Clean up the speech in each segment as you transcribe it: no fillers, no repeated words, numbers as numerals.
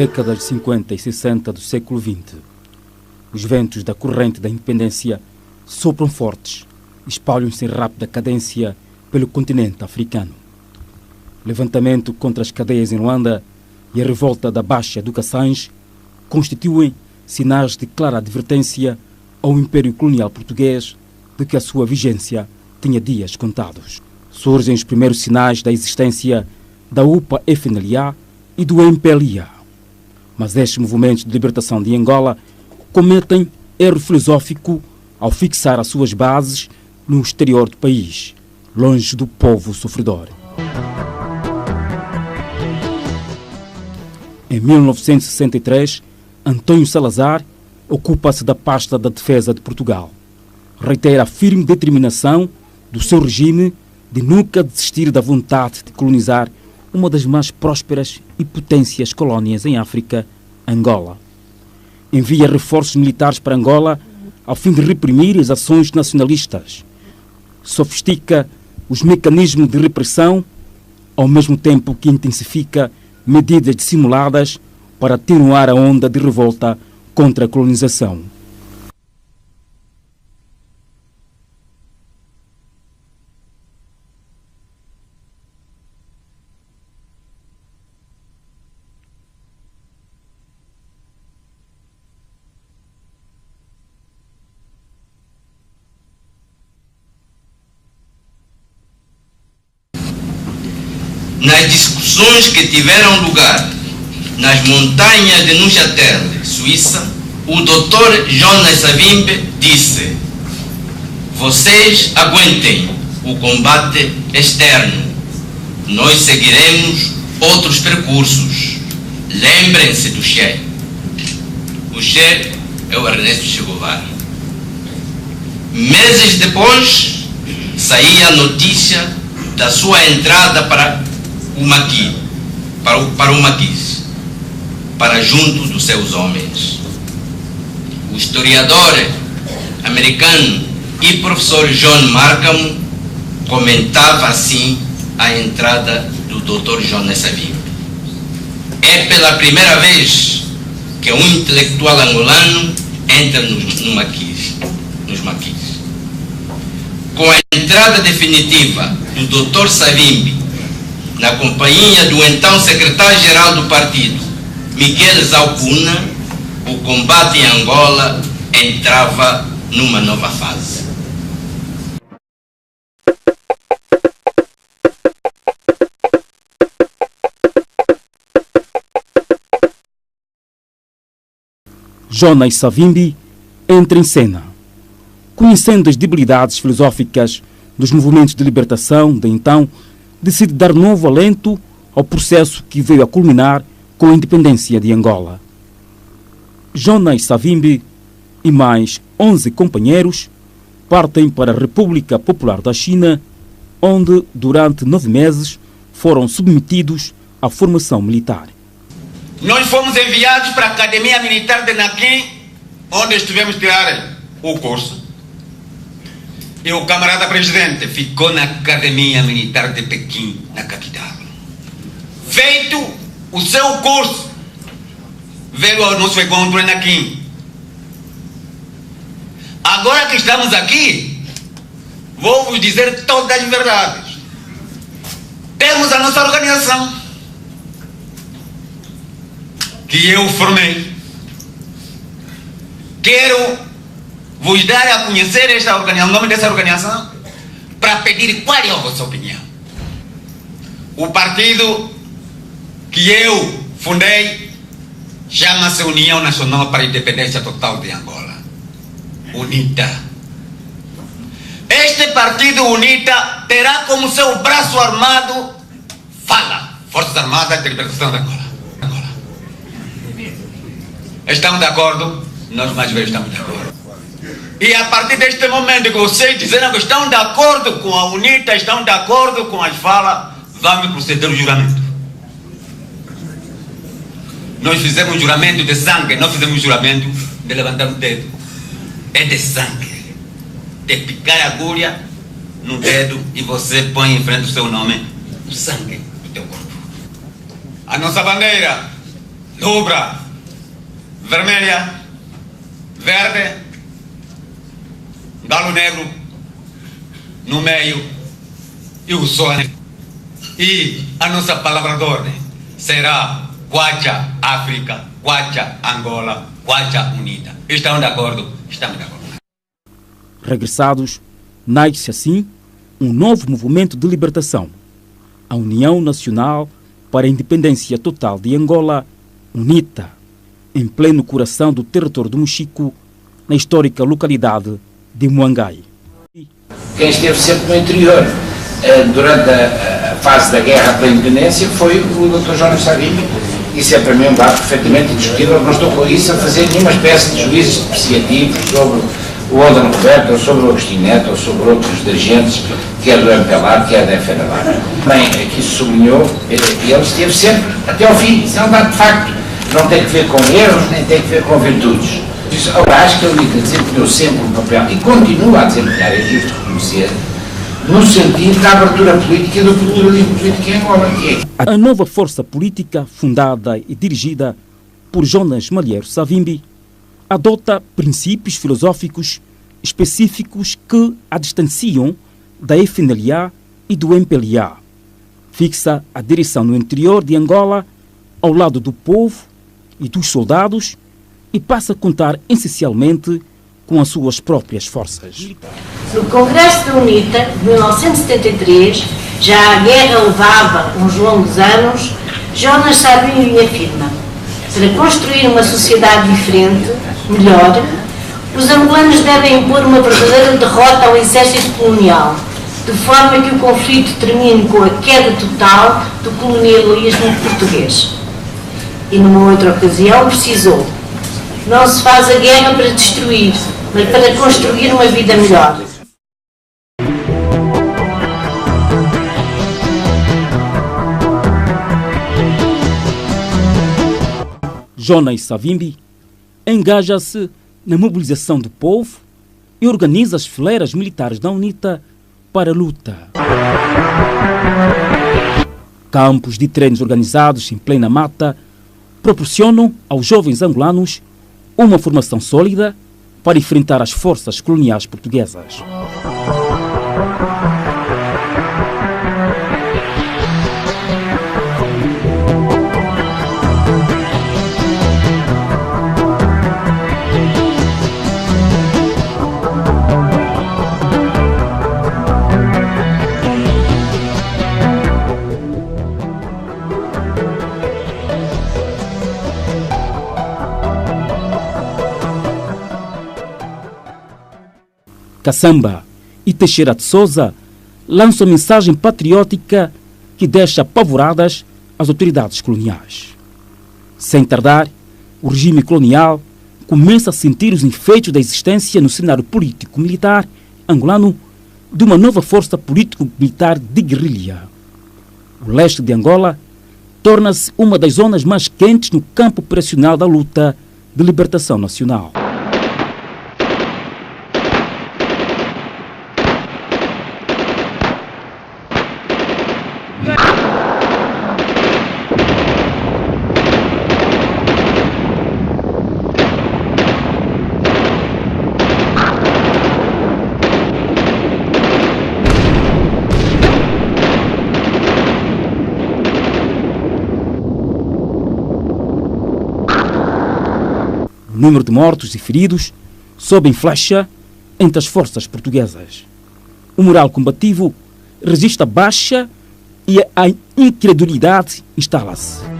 décadas de 50 e 60 do século XX, os ventos da corrente da independência sopram fortes e espalham-se em rápida cadência pelo continente africano. O levantamento contra as cadeias em Luanda e a revolta da Baixa Educações constituem sinais de clara advertência ao Império Colonial Português de que a sua vigência tinha dias contados. Surgem os primeiros sinais da existência da UPA-FNLA e do MPLA. Mas estes movimentos de libertação de Angola cometem erro filosófico ao fixar as suas bases no exterior do país, longe do povo sofredor. Em 1963, António Salazar ocupa-se da pasta da defesa de Portugal. Reitera a firme determinação do seu regime de nunca desistir da vontade de colonizar uma das mais prósperas e potências colónias em África, Angola. Envia reforços militares para Angola ao fim de reprimir as ações nacionalistas. Sofistica os mecanismos de repressão, ao mesmo tempo que intensifica medidas dissimuladas para atenuar a onda de revolta contra a colonização. Nas discussões que tiveram lugar nas montanhas de Neuchâtel, Suíça, o Dr. Jonas Savimbi disse: vocês aguentem o combate externo, nós seguiremos outros percursos. Lembrem-se do Che. O Che é o Ernesto Che Guevara. Meses depois, saía a notícia da sua entrada para o Maquis, para junto dos seus homens. O historiador americano e professor John Markham comentava assim a entrada do Dr. Jonas Savimbi. É pela primeira vez que um intelectual angolano entra nos Maquis. Com a entrada definitiva do Dr. Savimbi na companhia do então secretário-geral do partido, Miguel Zalcuna, o combate em Angola entrava numa nova fase. Jonas Savimbi entra em cena. Conhecendo as debilidades filosóficas dos movimentos de libertação de então, decide dar novo alento ao processo que veio a culminar com a independência de Angola. Jonas Savimbi e mais 11 companheiros partem para a República Popular da China, onde durante 9 meses foram submetidos à formação militar. Nós fomos enviados para a Academia Militar de Nanquim, onde estivemos a tirar o curso. E o camarada presidente ficou na Academia Militar de Pequim, na capital. Feito o seu curso, veio ao nosso encontro em Nanquim. Agora que estamos aqui, vou vos dizer todas as verdades. Temos a nossa organização, que eu formei. Quero vos dar a conhecer esta organização, o nome dessa organização, para pedir qual é a vossa opinião. O partido que eu fundei chama-se União Nacional para a Independência Total de Angola, UNITA. Este partido UNITA terá como seu braço armado FALA, Forças Armadas de Libertação de Angola. Estamos de acordo? Nós mais velhos estamos de acordo. E a partir deste momento que vocês disseram que estão de acordo com a UNITA, estão de acordo com as falas, vamos proceder o juramento. Nós fizemos juramento de sangue, não fizemos juramento de levantar o dedo. É de sangue. De picar a agulha no dedo e você põe em frente o seu nome, o sangue do teu corpo. A nossa bandeira rubra, vermelha, verde, galo negro no meio e o sol. E a nossa palavra de ordem será Kwacha África, Kwacha Angola, Kwacha Unida. Estão de acordo? Estamos de acordo. Regressados, nasce assim um novo movimento de libertação, a União Nacional para a Independência Total de Angola, UNITA, em pleno coração do território do Mochico, na histórica localidade de Moangai. Quem esteve sempre no interior durante a fase da guerra pela independência foi o Dr. Jonas Savimbi. Isso é para mim um dado perfeitamente indiscutível. Não estou com isso a fazer nenhuma espécie de juízos depreciativos sobre o Alden Roberto, ou sobre o Agostinho Neto, ou sobre outros dirigentes, quer do MPLA, quer da FNLA. Bem, aqui se sublinhou, ele esteve sempre até ao fim. Isso é um dado de facto. Não tem que ver com erros, nem tem que ver com virtudes. Eu acho que ele desempenhou sempre um papel, e continua a desempenhar, é justo reconhecer, no sentido da abertura política e do pluralismo político em Angola, que é. A nova força política, fundada e dirigida por Jonas Malheiro Savimbi, adota princípios filosóficos específicos que a distanciam da FNLA e do MPLA. Fixa a direção no interior de Angola, ao lado do povo e dos soldados, e passa a contar essencialmente com as suas próprias forças. No Congresso da UNITA, de 1973, já a guerra levava uns longos anos, Jonas Savimbi afirma: para construir uma sociedade diferente, melhor, os angolanos devem impor uma verdadeira derrota ao exército colonial, de forma que o conflito termine com a queda total do colonialismo português. E numa outra ocasião precisou: não se faz a guerra para destruir, mas para construir uma vida melhor. Jonas Savimbi engaja-se na mobilização do povo e organiza as fileiras militares da UNITA para a luta. Campos de treinos organizados em plena mata proporcionam aos jovens angolanos uma formação sólida para enfrentar as forças coloniais portuguesas. Caçamba e Teixeira de Souza lançam mensagem patriótica que deixa apavoradas as autoridades coloniais. Sem tardar, o regime colonial começa a sentir os efeitos da existência no cenário político-militar angolano de uma nova força político-militar de guerrilha. O leste de Angola torna-se uma das zonas mais quentes no campo operacional da luta de libertação nacional. O número de mortos e feridos sobe em flecha entre as forças portuguesas. O moral combativo resiste à baixa e a incredulidade instala-se.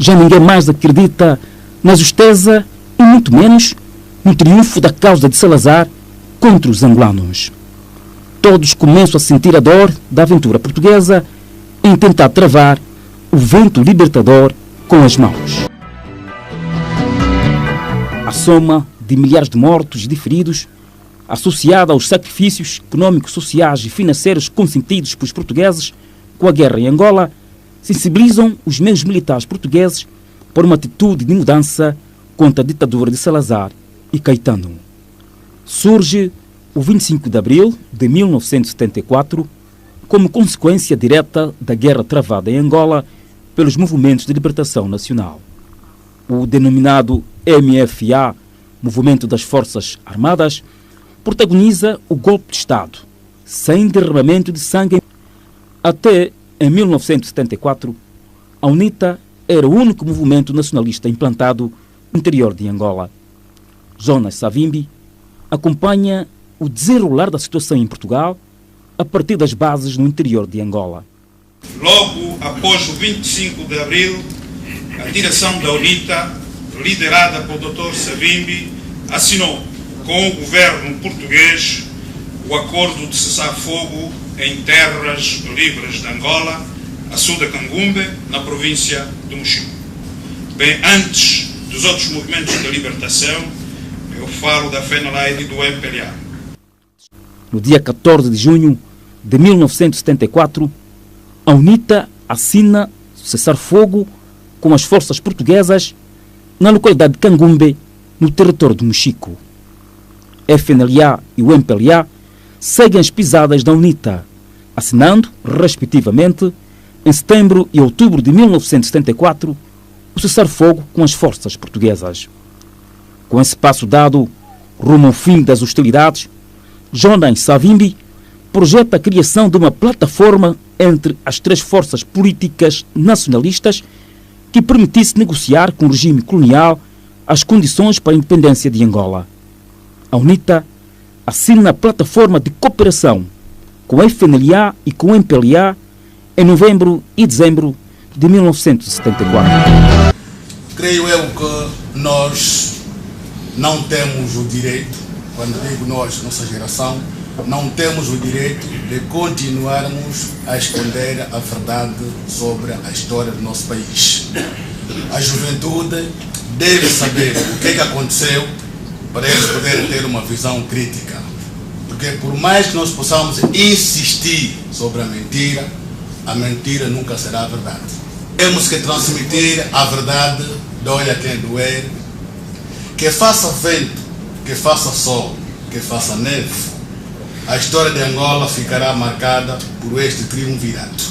Já ninguém mais acredita na justeza e muito menos no triunfo da causa de Salazar contra os angolanos. Todos começam a sentir a dor da aventura portuguesa em tentar travar o vento libertador com as mãos. A soma de milhares de mortos e de feridos, associada aos sacrifícios econômicos, sociais e financeiros consentidos pelos portugueses com a guerra em Angola, sensibilizam os meios militares portugueses por uma atitude de mudança contra a ditadura de Salazar e Caetano. Surge o 25 de abril de 1974 como consequência direta da guerra travada em Angola pelos movimentos de libertação nacional. O denominado MFA, Movimento das Forças Armadas, protagoniza o golpe de Estado, sem derramamento de sangue. Até em 1974, a UNITA era o único movimento nacionalista implantado no interior de Angola. Jonas Savimbi acompanha o desenrolar da situação em Portugal a partir das bases no interior de Angola. Logo após o 25 de abril, a direção da UNITA, liderada pelo Dr. Savimbi, assinou com o governo português o acordo de cessar-fogo em terras livres de Angola, a sul da Cangumbe, na província de Mochico. Bem antes dos outros movimentos de libertação, eu falo da FENALAID e do MPLA. No dia 14 de junho de 1974, a UNITA assina cessar-fogo com as forças portuguesas na localidade de Cangumbe, no território de Mochico. A FNLA e o MPLA seguem as pisadas da UNITA, assinando, respectivamente, em setembro e outubro de 1974, o cessar-fogo com as forças portuguesas. Com esse passo dado rumo ao fim das hostilidades, Jonas Savimbi projeta a criação de uma plataforma entre as três forças políticas nacionalistas que permitisse negociar com o regime colonial as condições para a independência de Angola. A UNITA assina a plataforma de cooperação com a FNLA e com o MPLA em novembro e dezembro de 1974. Creio eu que nós não temos o direito, quando digo nós, nossa geração, não temos o direito de continuarmos a esconder a verdade sobre a história do nosso país. A juventude deve saber o que aconteceu para eles poderem ter uma visão crítica. Porque por mais que nós possamos insistir sobre a mentira nunca será a verdade. Temos que transmitir a verdade, doe a quem doer, que faça vento, que faça sol, que faça neve. A história de Angola ficará marcada por este triunvirato.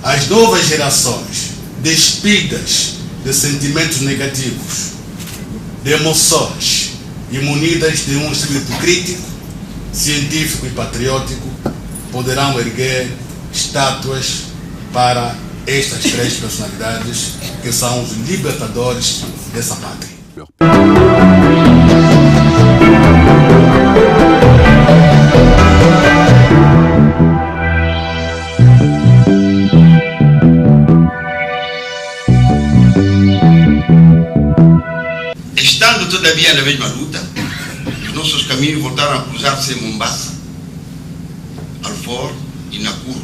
As novas gerações, despidas de sentimentos negativos, de emoções e munidas de um espírito crítico, científico e patriótico, poderão erguer estátuas para estas três personalidades que são os libertadores dessa pátria. Estando todavia na mesma luta, os nossos caminhos voltaram a cruzar-se em Mombasa, Alfor e Nakuru.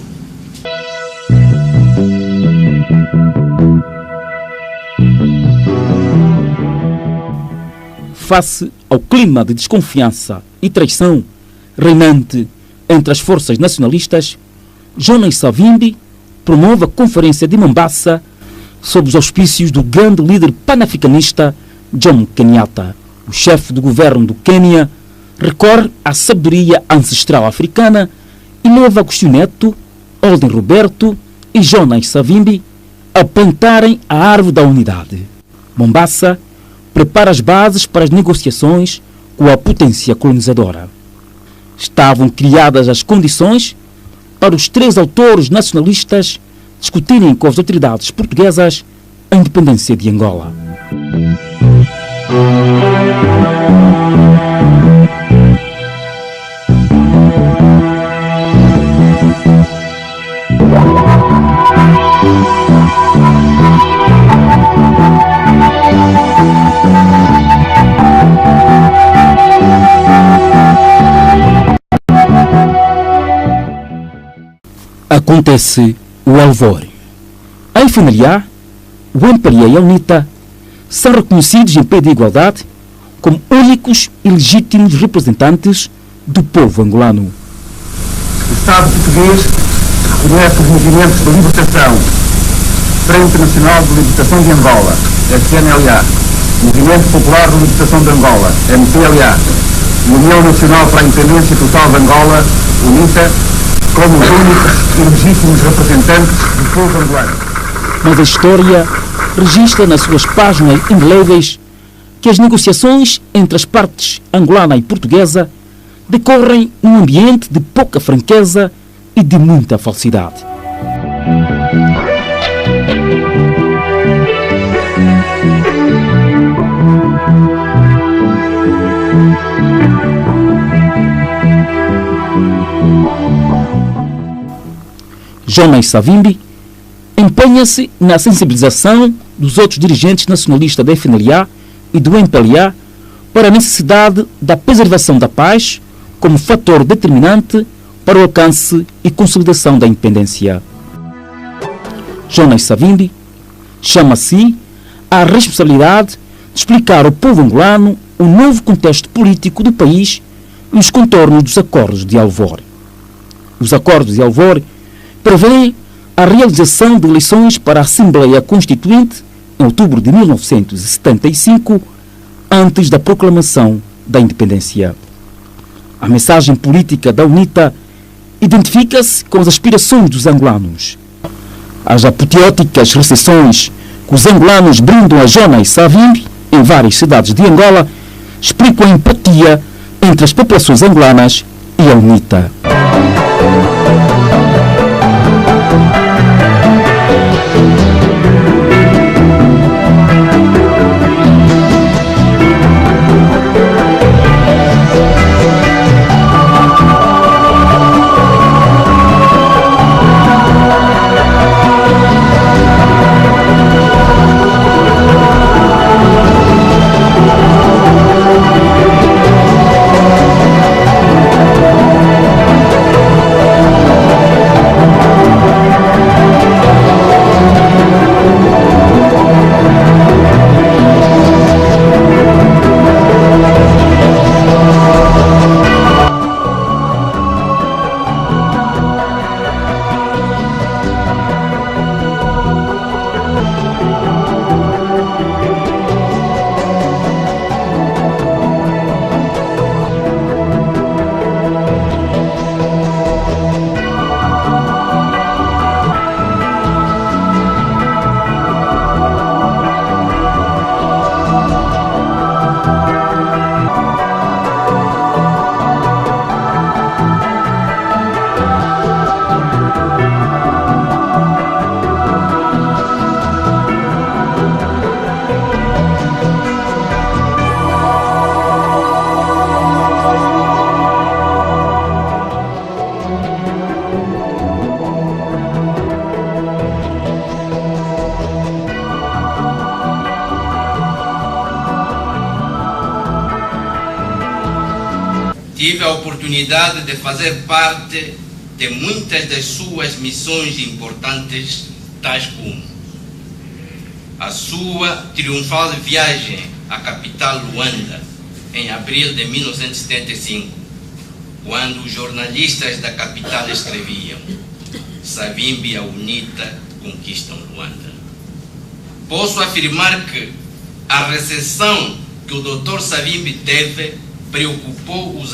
Face ao clima de desconfiança e traição reinante entre as forças nacionalistas, Jonas Savimbi promove a Conferência de Mombasa sob os auspícios do grande líder panafricanista Jomo Kenyatta. O chefe do governo do Quênia recorre à sabedoria ancestral africana e leva Agostinho Neto, Olden Roberto e Jonas Savimbi a plantarem a árvore da unidade. Mombasa prepara as bases para as negociações com a potência colonizadora. Estavam criadas as condições para os três autores nacionalistas discutirem com as autoridades portuguesas a independência de Angola. Acontece o alvore. A FNLA, o MPLA e a UNITA são reconhecidos em pé de igualdade como únicos e legítimos representantes do povo angolano. O Estado português reconhece os movimentos de libertação, Frente Nacional de Libertação de Angola, FNLA, Movimento Popular de Libertação de Angola, MPLA, e União Nacional para a Independência Total de Angola, UNITA, como os únicos e legítimos representantes do povo angolano. Mas a história registra nas suas páginas indeléveis que as negociações entre as partes angolana e portuguesa decorrem num ambiente de pouca franqueza e de muita falsidade. Jonas Savimbi empenha-se na sensibilização dos outros dirigentes nacionalistas da FNLA e do MPLA para a necessidade da preservação da paz como fator determinante para o alcance e consolidação da independência. Jonas Savimbi chama-se a responsabilidade de explicar ao povo angolano o novo contexto político do país e os contornos dos acordos de Alvor. Os acordos de Alvor prevêem a realização de eleições para a Assembleia Constituinte em outubro de 1975, antes da proclamação da independência. A mensagem política da UNITA identifica-se com as aspirações dos angolanos. As apoteóticas recepções que os angolanos brindam a Jonas Savimbi em várias cidades de Angola explicam a empatia entre as populações angolanas e a UNITA. Tive a oportunidade de fazer parte de muitas das suas missões importantes, tais como a sua triunfal viagem à capital Luanda, em abril de 1975, quando os jornalistas da capital escreviam: Savimbi e a UNITA conquistam Luanda. Posso afirmar que a recepção que o Dr. Savimbi teve preocupou os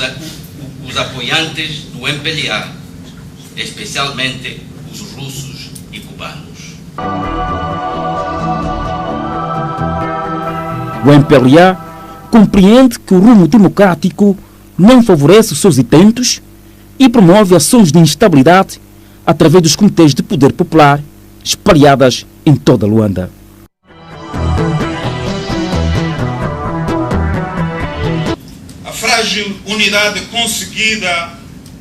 apoiantes do MPLA, especialmente os russos e cubanos. O MPLA compreende que o rumo democrático não favorece os seus intentos e promove ações de instabilidade através dos comitês de poder popular espalhadas em toda Luanda. Frágil unidade conseguida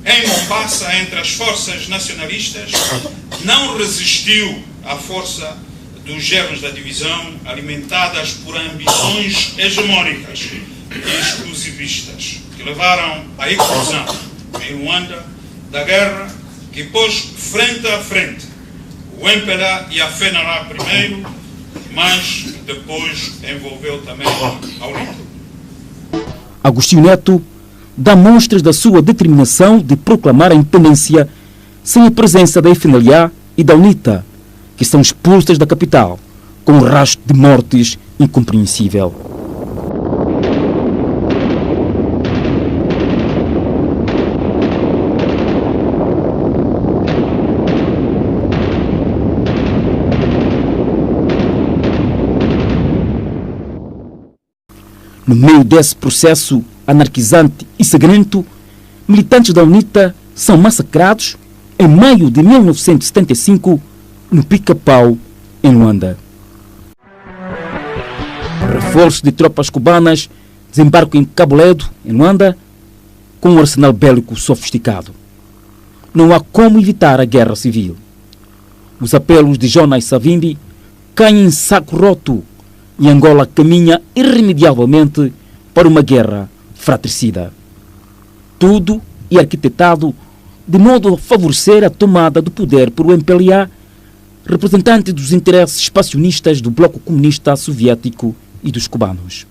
em Mombasa entre as forças nacionalistas não resistiu à força dos germes da divisão, alimentadas por ambições hegemônicas e exclusivistas, que levaram à eclosão em Luanda da guerra que pôs frente a frente o MPLA e a FNLA primeiro, mas depois envolveu também a UNITA. Agostinho Neto dá mostras da sua determinação de proclamar a independência sem a presença da FNLA e da UNITA, que são expulsas da capital, com um rastro de mortes incompreensível. No meio desse processo anarquizante e sangrento, militantes da UNITA são massacrados em maio de 1975 no Pica-Pau, em Luanda. Reforços de tropas cubanas desembarcam em Cabo Ledo, em Luanda, com um arsenal bélico sofisticado. Não há como evitar a guerra civil. Os apelos de Jonas Savimbi caem em saco roto e Angola caminha irremediavelmente para uma guerra fratricida. Tudo é arquitetado de modo a favorecer a tomada do poder por o MPLA, representante dos interesses expansionistas do bloco comunista soviético e dos cubanos.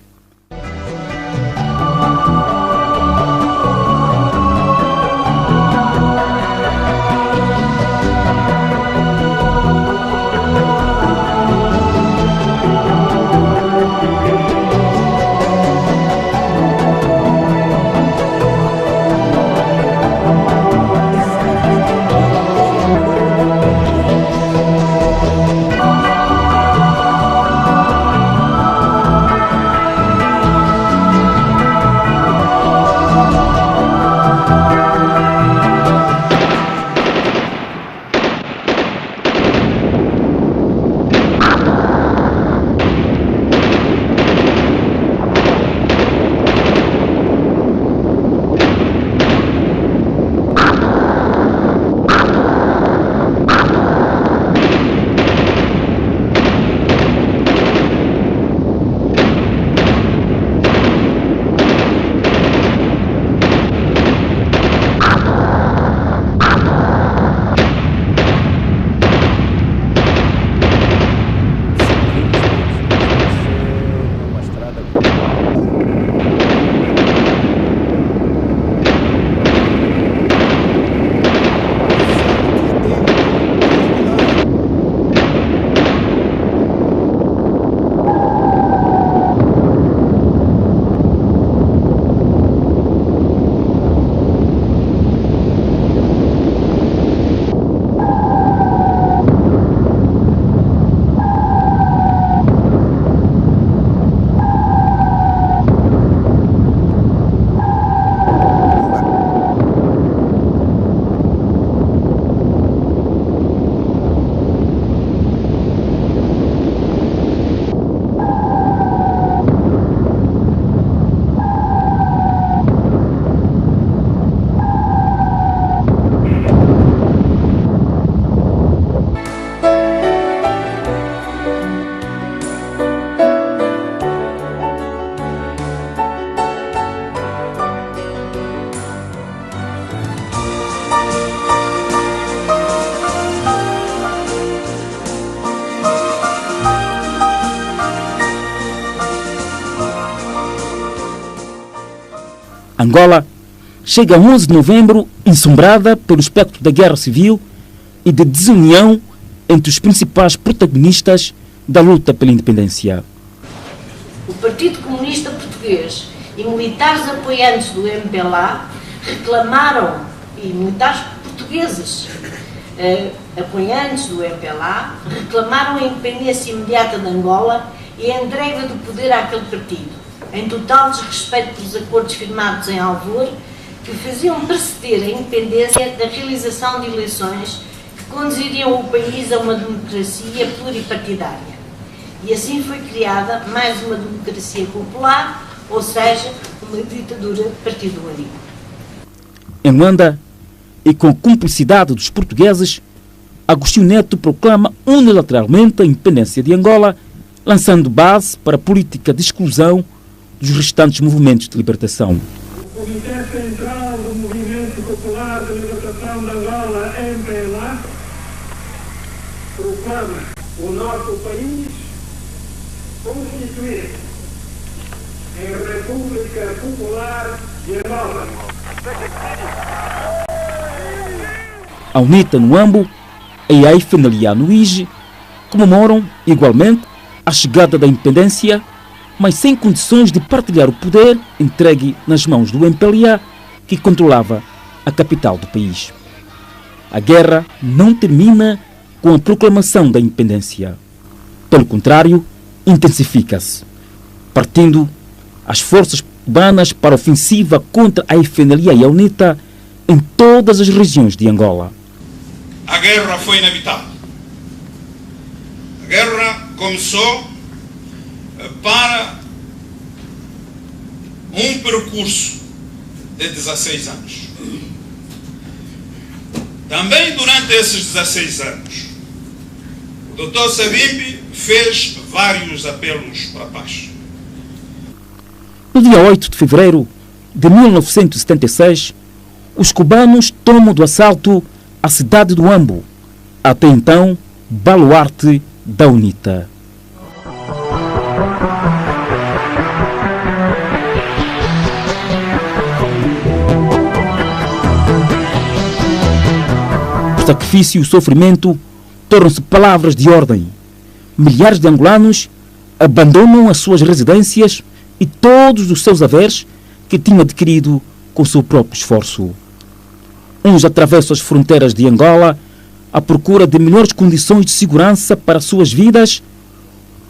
Angola chega a 11 de novembro ensombrada pelo espectro da guerra civil e de desunião entre os principais protagonistas da luta pela independência. O Partido Comunista Português e militares apoiantes do MPLA reclamaram, e militares portugueses apoiantes do MPLA reclamaram a independência imediata de Angola e a entrega do poder àquele partido, em total desrespeito pelos acordos firmados em Alvor, que faziam preceder a independência da realização de eleições que conduziriam o país a uma democracia pluripartidária. E assim foi criada mais uma democracia popular, ou seja, uma ditadura partido único. Em Luanda, e com a cumplicidade dos portugueses, Agostinho Neto proclama unilateralmente a independência de Angola, lançando base para a política de exclusão dos restantes movimentos de libertação. O Comitê Central do Movimento Popular de Libertação de Angola, MPLA, proclama o nosso país constituído em República Popular de Angola. A UNITA no Ambo e a FNLA no IGE comemoram igualmente a chegada da independência, mas sem condições de partilhar o poder entregue nas mãos do MPLA, que controlava a capital do país. A guerra não termina com a proclamação da independência. Pelo contrário, intensifica-se, partindo as forças cubanas para a ofensiva contra a FNLA e a UNITA em todas as regiões de Angola. A guerra foi inevitável. A guerra começou para um percurso de 16 anos. Também durante esses 16 anos, o Dr. Savimbi fez vários apelos para a paz. No dia 8 de fevereiro de 1976, os cubanos tomam do assalto a cidade do Ambo, até então baluarte da UNITA. O sacrifício e o sofrimento tornam-se palavras de ordem. Milhares de angolanos abandonam as suas residências e todos os seus haveres que tinham adquirido com seu próprio esforço. Uns atravessam as fronteiras de Angola à procura de melhores condições de segurança para suas vidas,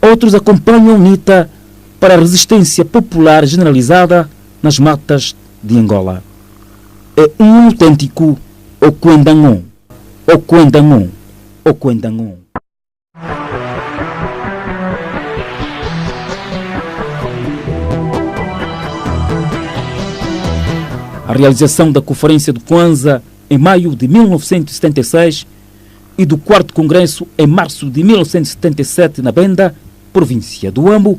outros acompanham a UNITA para a resistência popular generalizada nas matas de Angola. É um autêntico Oquendangon. Oquendangon. Oquendangon. A realização da Conferência de Kwanza em maio de 1976 e do 4º Congresso em março de 1977 na Benda, província do Ambo,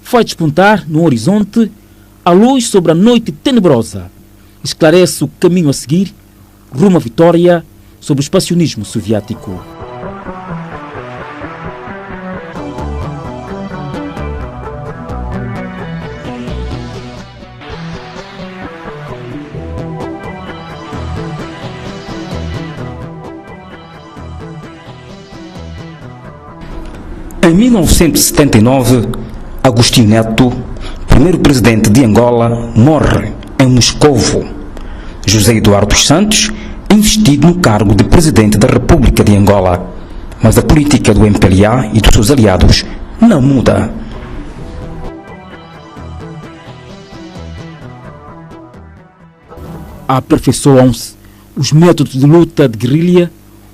faz despontar no horizonte a luz sobre a noite tenebrosa. Esclarece o caminho a seguir rumo à vitória sobre o expansionismo soviético. Em 1979, Agostinho Neto, primeiro presidente de Angola, morre em Moscovo. José Eduardo dos Santos é investido no cargo de presidente da República de Angola, mas a política do MPLA e dos seus aliados não muda. Aperfeiçoam-se os métodos de luta de guerrilha,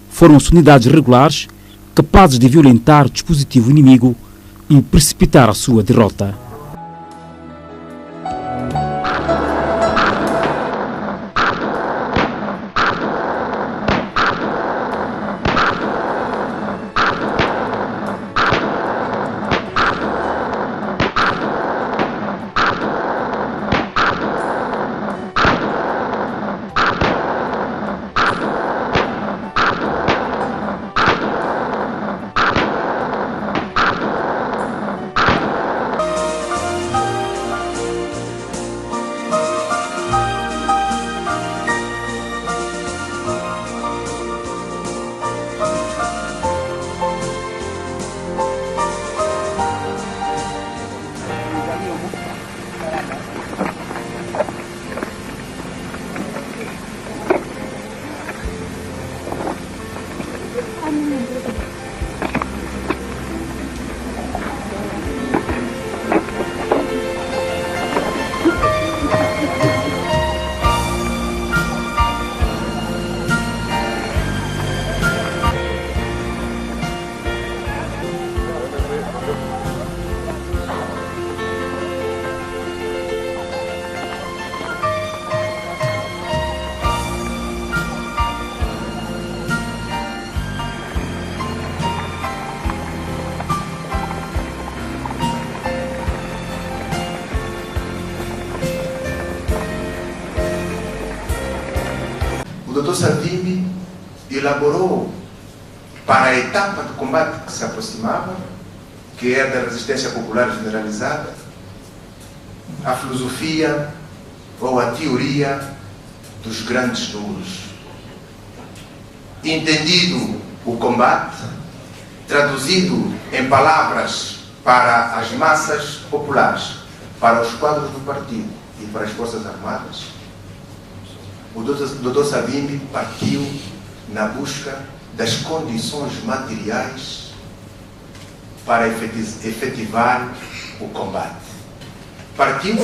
formam-se unidades regulares capazes de violentar o dispositivo inimigo e precipitar a sua derrota. O Dr. Savimbi elaborou para a etapa de combate que se aproximava, que é da resistência popular generalizada, a filosofia ou a teoria dos grandes números. entendido o combate, traduzido em palavras para as massas populares, para os quadros do partido e para as Forças Armadas, o Dr. Savimbi partiu na busca das condições materiais para efetivar o combate. Partiu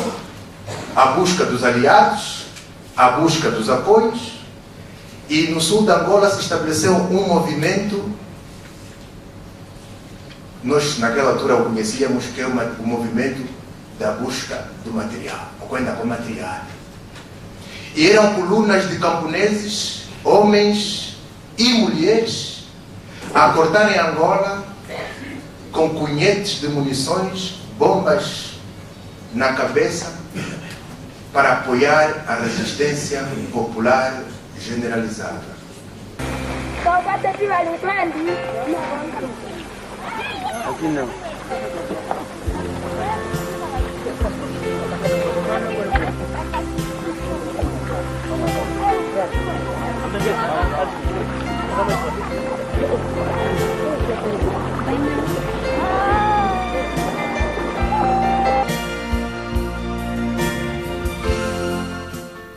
à busca dos aliados, à busca dos apoios, e no sul de Angola se estabeleceu um movimento, nós naquela altura o conhecíamos, que é o movimento da busca do material, a coisa com material. E eram colunas de camponeses, homens e mulheres, a cortarem Angola com cunhetes de munições, bombas na cabeça, para apoiar a resistência popular generalizada. Aqui não.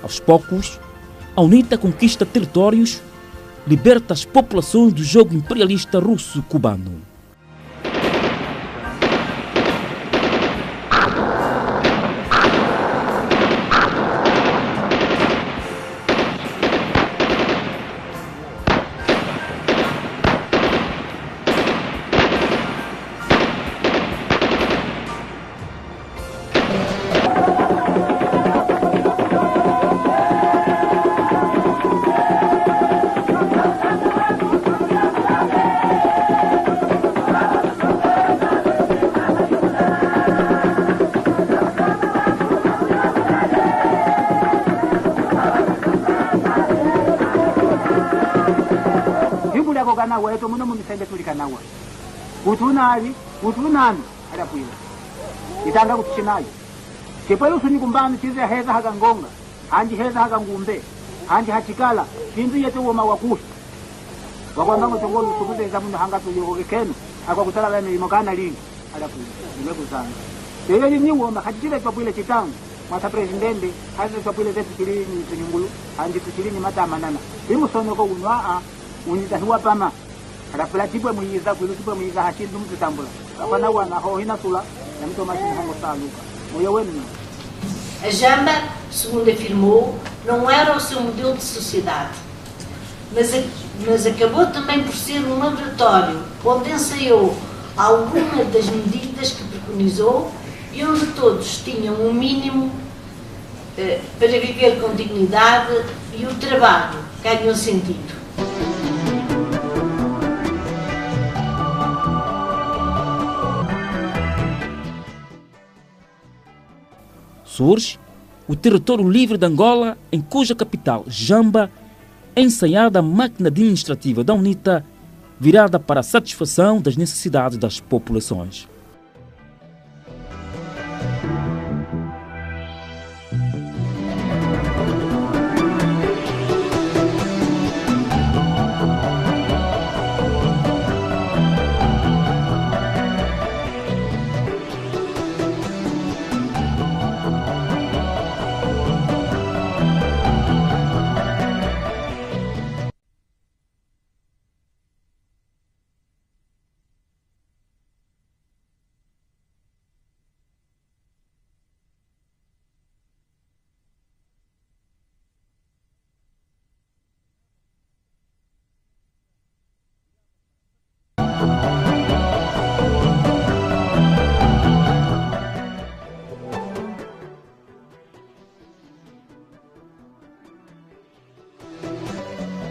Aos poucos, a UNITA conquista territórios, liberta as populações do jogo imperialista russo-cubano. Kanawa eto muno mumisende tuli kanawa utunali utunani adapuila itanga kuchinayo kepelo suni kumbani chize heza hakangonga hanji heza hakangumbe hanji hachikala kinzu yeto woma wakushi wakwamba ngotongolo sukuzenza muno hanga tuyo kekeno akwa kutala bane imokana lingi adapuila nimekuzana lelo ni woma hachile twapuile chitangu mwata presidente hazi twapuile zetu kilini tunyungulu hanji tuchilini matama nana bimusono ko unwa unita huwa pama arafula tipwe muiza kwilu tipwe muiza hashindu mtutambula kapana wana ho hina sula na mito machini hongo saluka moyo wenu. A Jamba, segundo afirmou, não era o seu modelo de sociedade, mas acabou também por ser um laboratório onde ensaiou algumas das medidas que preconizou e onde todos tinham um mínimo para viver com dignidade e o trabalho ganhou sentido. Surge o território livre de Angola, em cuja capital, Jamba, é ensaiada a máquina administrativa da UNITA virada para a satisfação das necessidades das populações.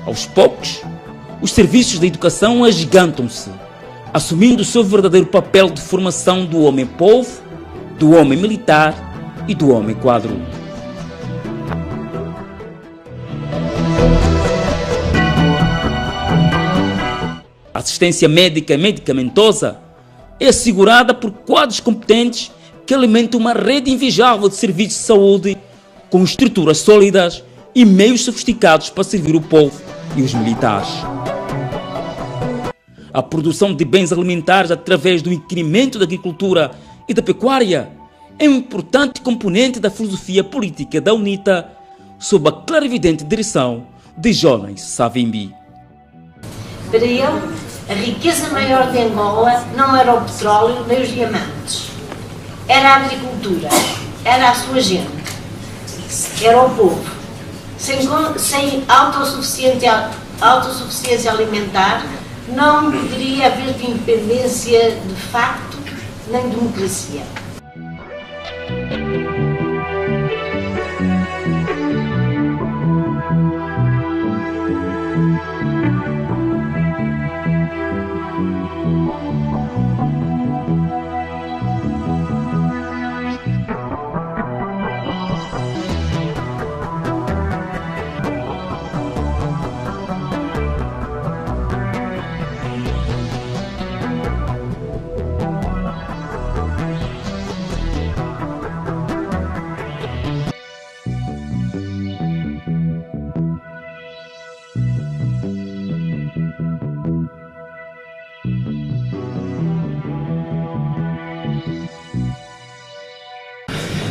Aos poucos, os serviços da educação agigantam-se, assumindo o seu verdadeiro papel de formação do homem-povo, do homem militar e do homem-quadro. A assistência médica e medicamentosa é assegurada por quadros competentes que alimentam uma rede invejável de serviços de saúde com estruturas sólidas e meios sofisticados para servir o povo e os militares. A produção de bens alimentares através do incremento da agricultura e da pecuária é um importante componente da filosofia política da UNITA, sob a clarividente direção de Jonas Savimbi. Para ele, a riqueza maior de Angola não era o petróleo nem os diamantes. Era a agricultura, era a sua gente, era o povo. Sem autossuficiência alimentar, não poderia haver independência de facto nem democracia.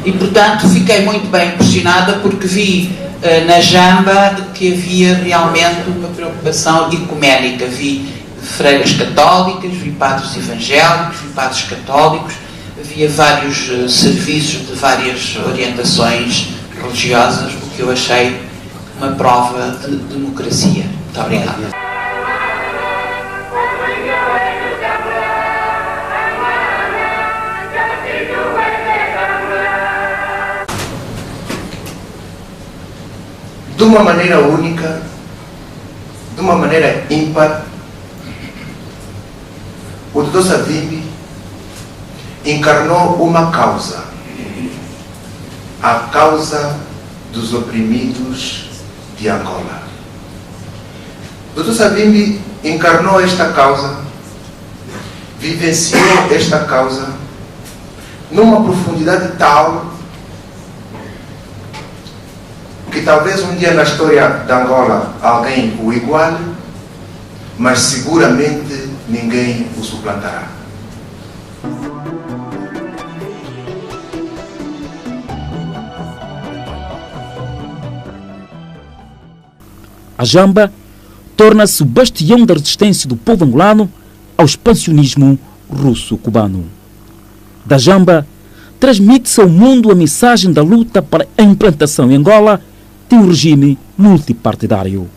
E, portanto, fiquei muito bem impressionada porque vi na Jamba que havia realmente uma preocupação ecuménica. Vi freiras católicas, vi padres evangélicos, vi padres católicos, havia vários serviços de várias orientações religiosas, o que eu achei uma prova de democracia. Muito obrigada. De uma maneira única, de uma maneira ímpar, o Dr. Savimbi encarnou uma causa, a causa dos oprimidos de Angola. O Dr. Savimbi encarnou esta causa, vivenciou esta causa numa profundidade tal que talvez um dia na história de Angola alguém o iguale, mas seguramente ninguém o suplantará. A Jamba torna-se o bastião da resistência do povo angolano ao expansionismo russo-cubano. Da Jamba, transmite-se ao mundo a mensagem da luta para a implantação em Angola de um regime multipartidário.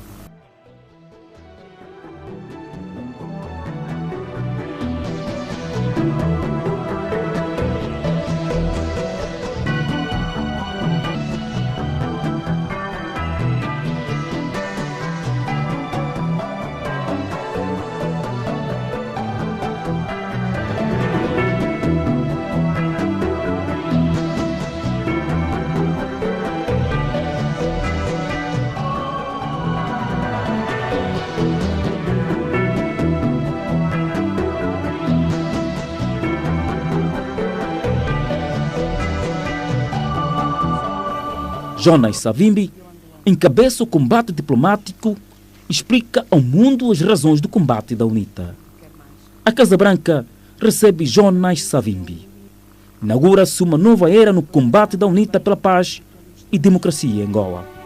Jonas Savimbi encabeça o combate diplomático e explica ao mundo as razões do combate da UNITA. A Casa Branca recebe Jonas Savimbi. Inaugura-se uma nova era no combate da UNITA pela paz e democracia em Angola.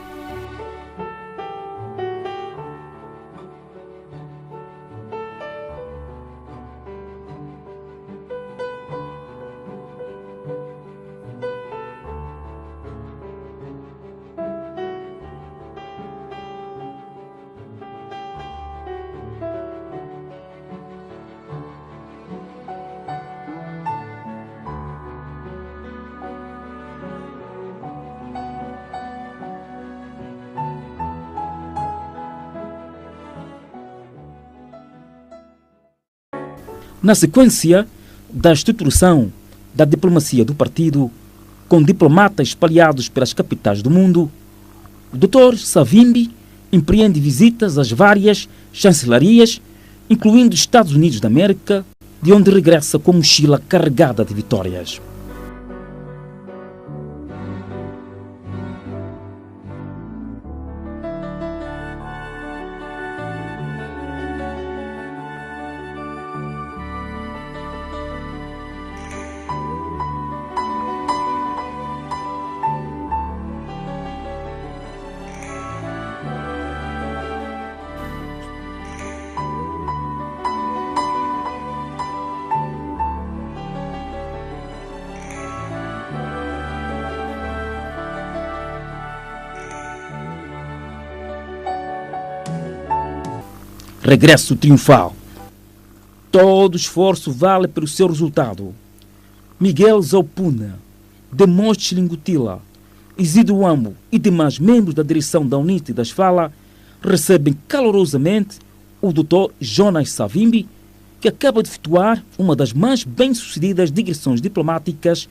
Na sequência da estruturação da diplomacia do partido, com diplomatas espalhados pelas capitais do mundo, o Dr. Savimbi empreende visitas às várias chancelarias, incluindo os Estados Unidos da América, de onde regressa com mochila carregada de vitórias. regresso triunfal. Todo esforço vale pelo seu resultado. Miguel Zaupuna, Demóstenes Lingutila, Isidro Ambo e demais membros da direção da UNITA e das FALA recebem calorosamente o Dr. Jonas Savimbi, que acaba de efetuar uma das mais bem-sucedidas digressões diplomáticas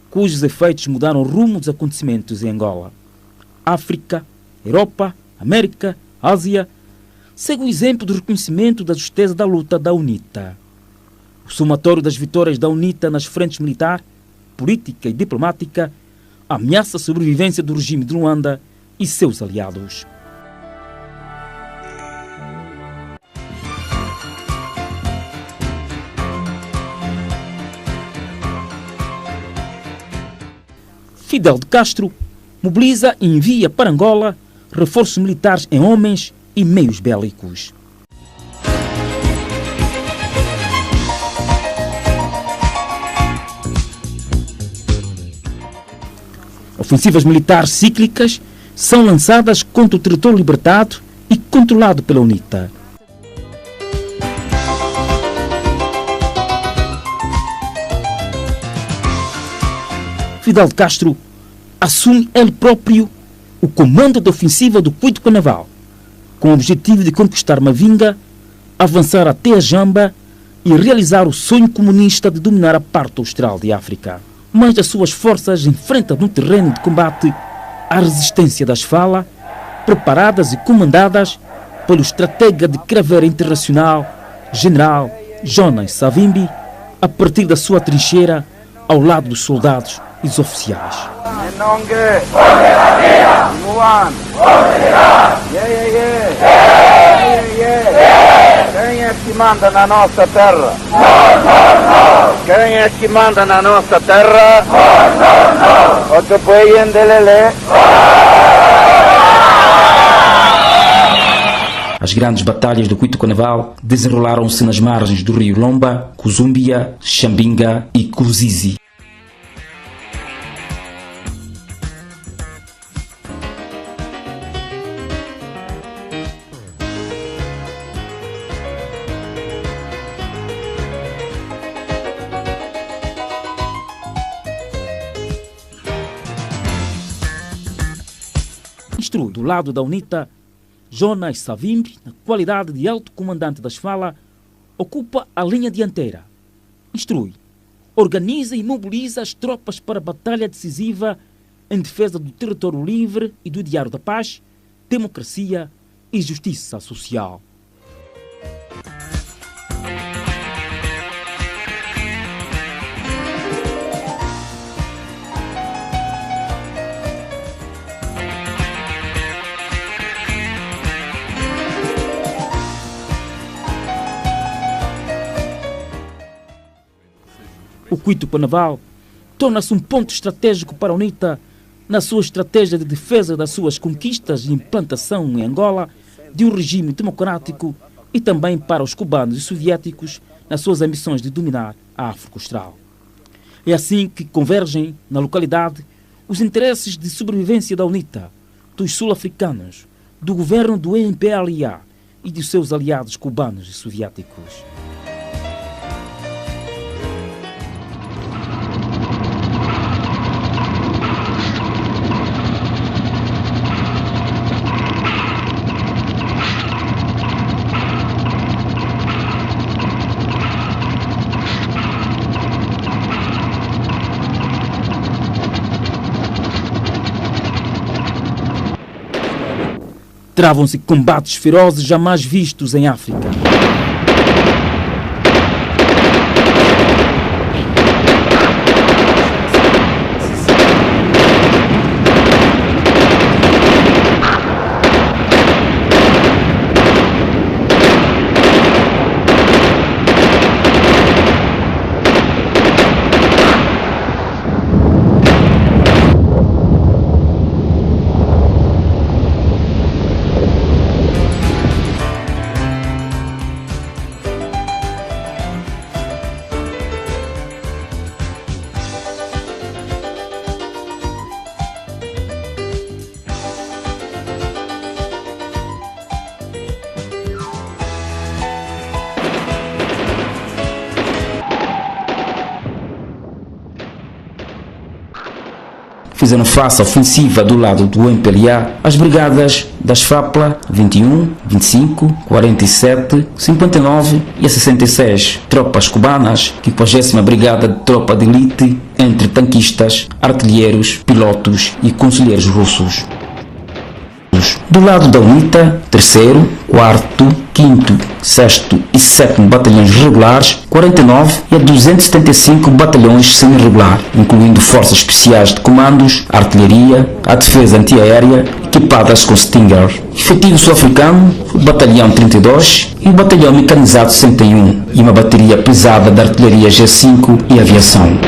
cujos efeitos mudaram o rumo dos acontecimentos em Angola. África, Europa, América, Ásia, segue o exemplo do reconhecimento da justeza da luta da UNITA. O somatório das vitórias da UNITA nas frentes militar, política e diplomática ameaça a sobrevivência do regime de Luanda e seus aliados. Fidel de Castro mobiliza e envia para Angola reforços militares em homens e meios bélicos. Ofensivas militares cíclicas são lançadas contra o território libertado e controlado pela UNITA. Fidel de Castro assume ele próprio o comando da ofensiva do Cuito Carnaval, com o objetivo de conquistar Mavinga, avançar até a Jamba e realizar o sonho comunista de dominar a parte austral de África. Mas as suas forças enfrentam no terreno de combate a resistência das FALA, preparadas e comandadas pelo estratega de craveira internacional, General Jonas Savimbi, a partir da sua trincheira ao lado dos soldados e dos oficiais. Quem é que manda na nossa terra? Quem é que manda na nossa terra? O te põe delele. As grandes batalhas do Cuito Carnaval desenrolaram-se nas margens do rio Lomba, Kuzumbia, Xambinga e Kuzizi. Do lado da UNITA, Jonas Savimbi, na qualidade de alto comandante das FALA, ocupa a linha dianteira. Instrui, organiza e mobiliza as tropas para a batalha decisiva em defesa do território livre e do ideário da paz, democracia e justiça social. O Cuito Carnaval torna-se um ponto estratégico para a UNITA na sua estratégia de defesa das suas conquistas e implantação em Angola de um regime democrático e também para os cubanos e soviéticos nas suas ambições de dominar a África Austral. É assim que convergem na localidade os interesses de sobrevivência da UNITA, dos sul-africanos, do governo do MPLA e de seus aliados cubanos e soviéticos. Travam-se combates ferozes jamais vistos em África. fizeram face à ofensiva do lado do MPLA as brigadas das FAPLA 21, 25, 47, 59 e a 66, tropas cubanas, 50ª Brigada de Tropa de Elite, entre tanquistas, artilheiros, pilotos e conselheiros russos. Do lado da UNITA, 3º, 4º, 5º, 6º e 7º batalhões regulares, 49 e a 275 batalhões semi-regular, incluindo forças especiais de comandos, artilharia, a defesa antiaérea, equipadas com Stinger. Efetivo sul-africano, o batalhão 32 e o batalhão mecanizado 61 e uma bateria pesada de artilharia G5 e aviação.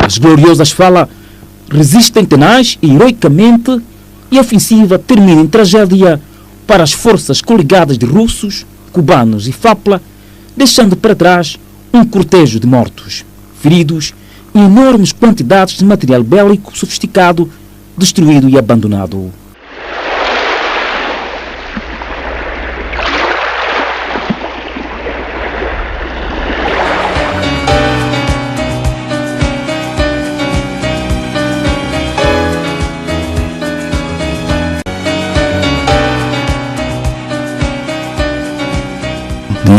As gloriosas FALA resistem tenaz e heroicamente e a ofensiva termina em tragédia para as forças coligadas de russos, cubanos e FAPLA, deixando para trás um cortejo de mortos, feridos e enormes quantidades de material bélico sofisticado destruído e abandonado.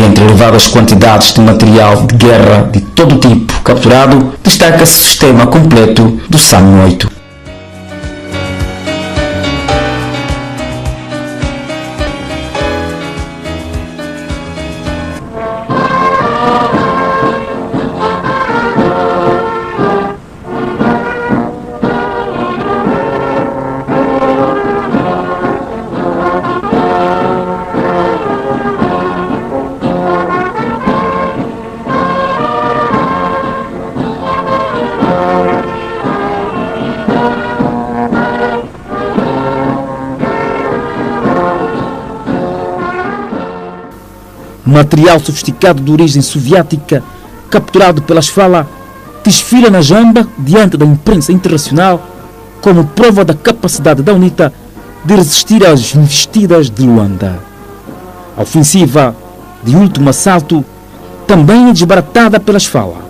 Entre elevadas quantidades de material de guerra de todo tipo capturado, destaca-se o sistema completo do SAM-8. Material sofisticado de origem soviética, capturado pelas FALA, desfila na Jamba diante da imprensa internacional como prova da capacidade da UNITA de resistir às investidas de Luanda. A ofensiva de último assalto também é desbaratada pelas FALA.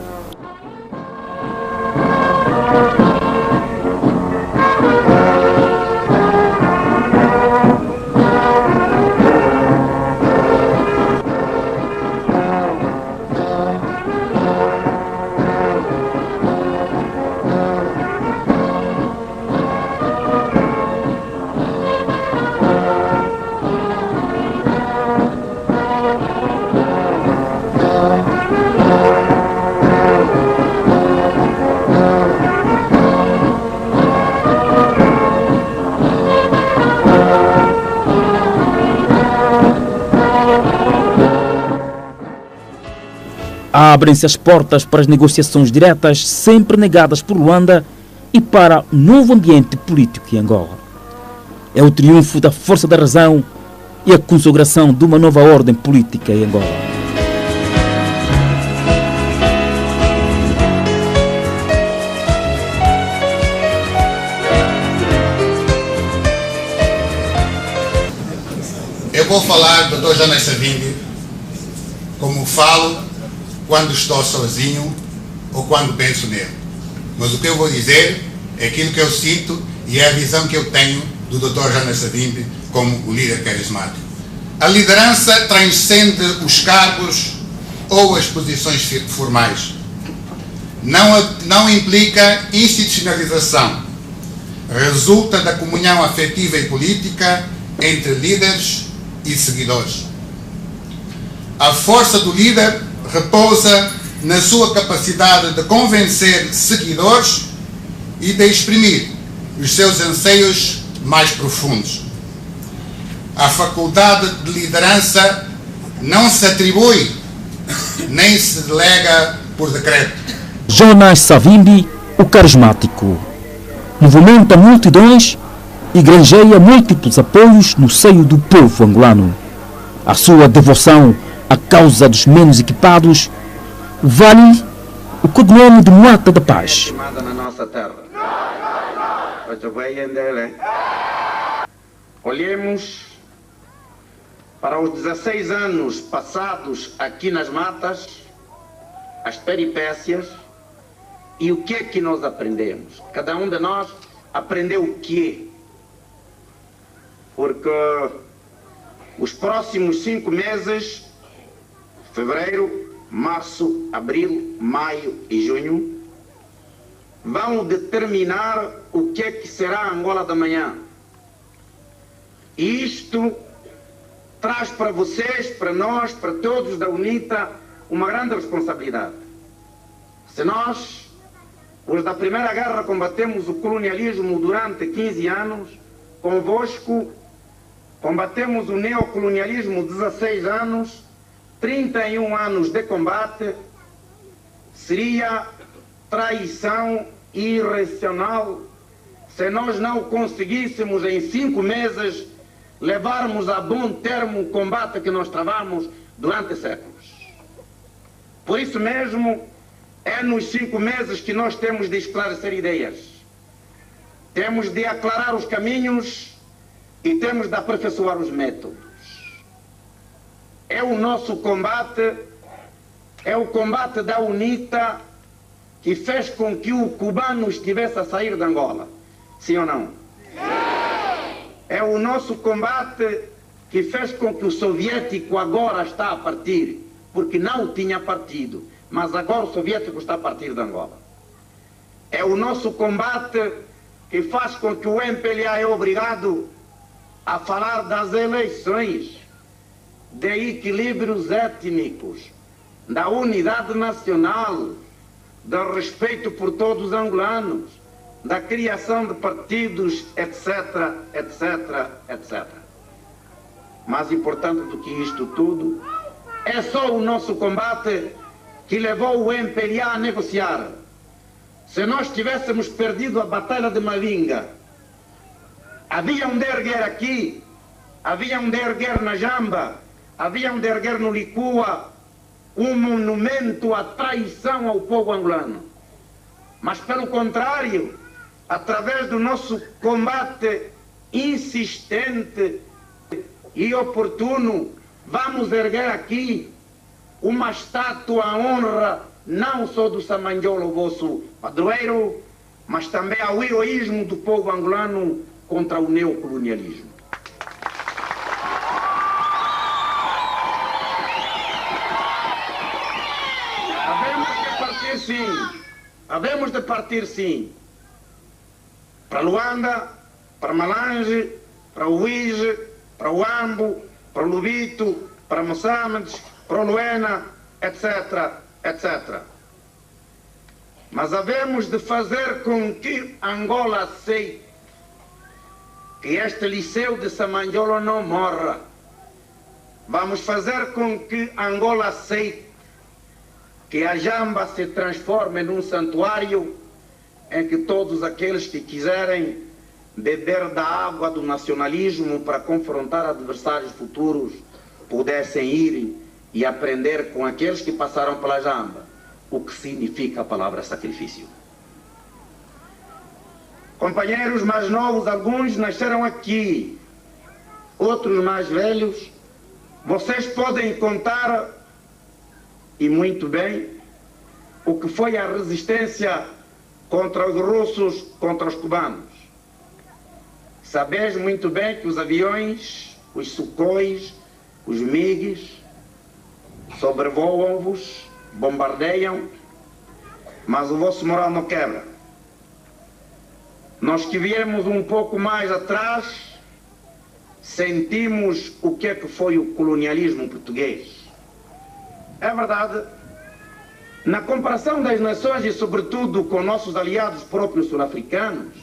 Abrem-se as portas para as negociações diretas, sempre negadas por Luanda, e para um novo ambiente político em Angola. É o triunfo da força da razão e a consagração de uma nova ordem política em Angola. Eu vou falar do Dr. Jonas Savimbi como falo quando estou sozinho ou quando penso nele. Mas o que eu vou dizer é aquilo que eu sinto e é a visão que eu tenho do Dr. Jonas Savimbi como o líder carismático. A liderança transcende os cargos ou as posições formais. Não implica institucionalização. Resulta da comunhão afetiva e política entre líderes e seguidores. A força do líder repousa na sua capacidade de convencer seguidores e de exprimir os seus anseios mais profundos. A faculdade de liderança não se atribui nem se delega por decreto. Jonas Savimbi, o carismático, movimenta multidões e granjeia múltiplos apoios no seio do povo angolano. A sua devoção à causa dos menos equipados vale o cognome de Moata da Paz. Na nossa terra. Olhemos para os 16 anos passados aqui nas matas, as peripécias e o que é que nós aprendemos. Cada um de nós aprendeu o quê? Porque os próximos 5 meses, fevereiro, março, abril, maio e junho, vão determinar o que é que será a Angola da manhã. E isto traz para vocês, para nós, para todos da UNITA, uma grande responsabilidade. Se nós, os da Primeira Guerra, combatemos o colonialismo durante 15 anos, convosco combatemos o neocolonialismo 16 anos, 31 anos de combate, seria traição irracional se nós não conseguíssemos em 5 meses levarmos a bom termo o combate que nós travamos durante séculos. Por isso mesmo, é nos 5 meses que nós temos de esclarecer ideias. Temos de aclarar os caminhos e temos de aperfeiçoar os métodos. É o nosso combate, é o combate da UNITA que fez com que o cubano estivesse a sair de Angola. Sim ou não? É o nosso combate que fez com que o soviético agora está a partir, porque não tinha partido, mas agora o soviético está a partir de Angola. É o nosso combate que faz com que o MPLA é obrigado a falar das eleições, de equilíbrios étnicos, da unidade nacional, do respeito por todos os angolanos, da criação de partidos, etc, etc, etc. Mais importante do que isto tudo, é só o nosso combate que levou o MPLA a negociar. Se nós tivéssemos perdido a Batalha de Mavinga, haviam de erguer aqui, haviam de erguer na Jamba, haviam de erguer no Licua um monumento à traição ao povo angolano. Mas, pelo contrário, através do nosso combate insistente e oportuno, vamos erguer aqui uma estátua à honra não só do Samanjolo, vosso padroeiro, mas também ao heroísmo do povo angolano contra o neocolonialismo. Havemos de partir sim, para Luanda, para Malange, para o Uíge, para o Ambo, para o Lubito, para Moçambique, para o Luena, etc, etc. Mas havemos de fazer com que Angola aceite que este liceu de Samanjolo não morra. Vamos fazer com que Angola aceite que a Jamba se transforme num santuário em que todos aqueles que quiserem beber da água do nacionalismo para confrontar adversários futuros pudessem ir e aprender com aqueles que passaram pela Jamba o que significa a palavra sacrifício. Companheiros mais novos, alguns nasceram aqui, outros mais velhos, vocês podem contar, e muito bem, o que foi a resistência contra os russos, contra os cubanos. Sabeis muito bem que os aviões, os Sukhóis, os MiGs, sobrevoam-vos, bombardeiam, mas o vosso moral não quebra. Nós que viemos um pouco mais atrás, sentimos o que é que foi o colonialismo português. É verdade, na comparação das nações e sobretudo com nossos aliados próprios sul-africanos,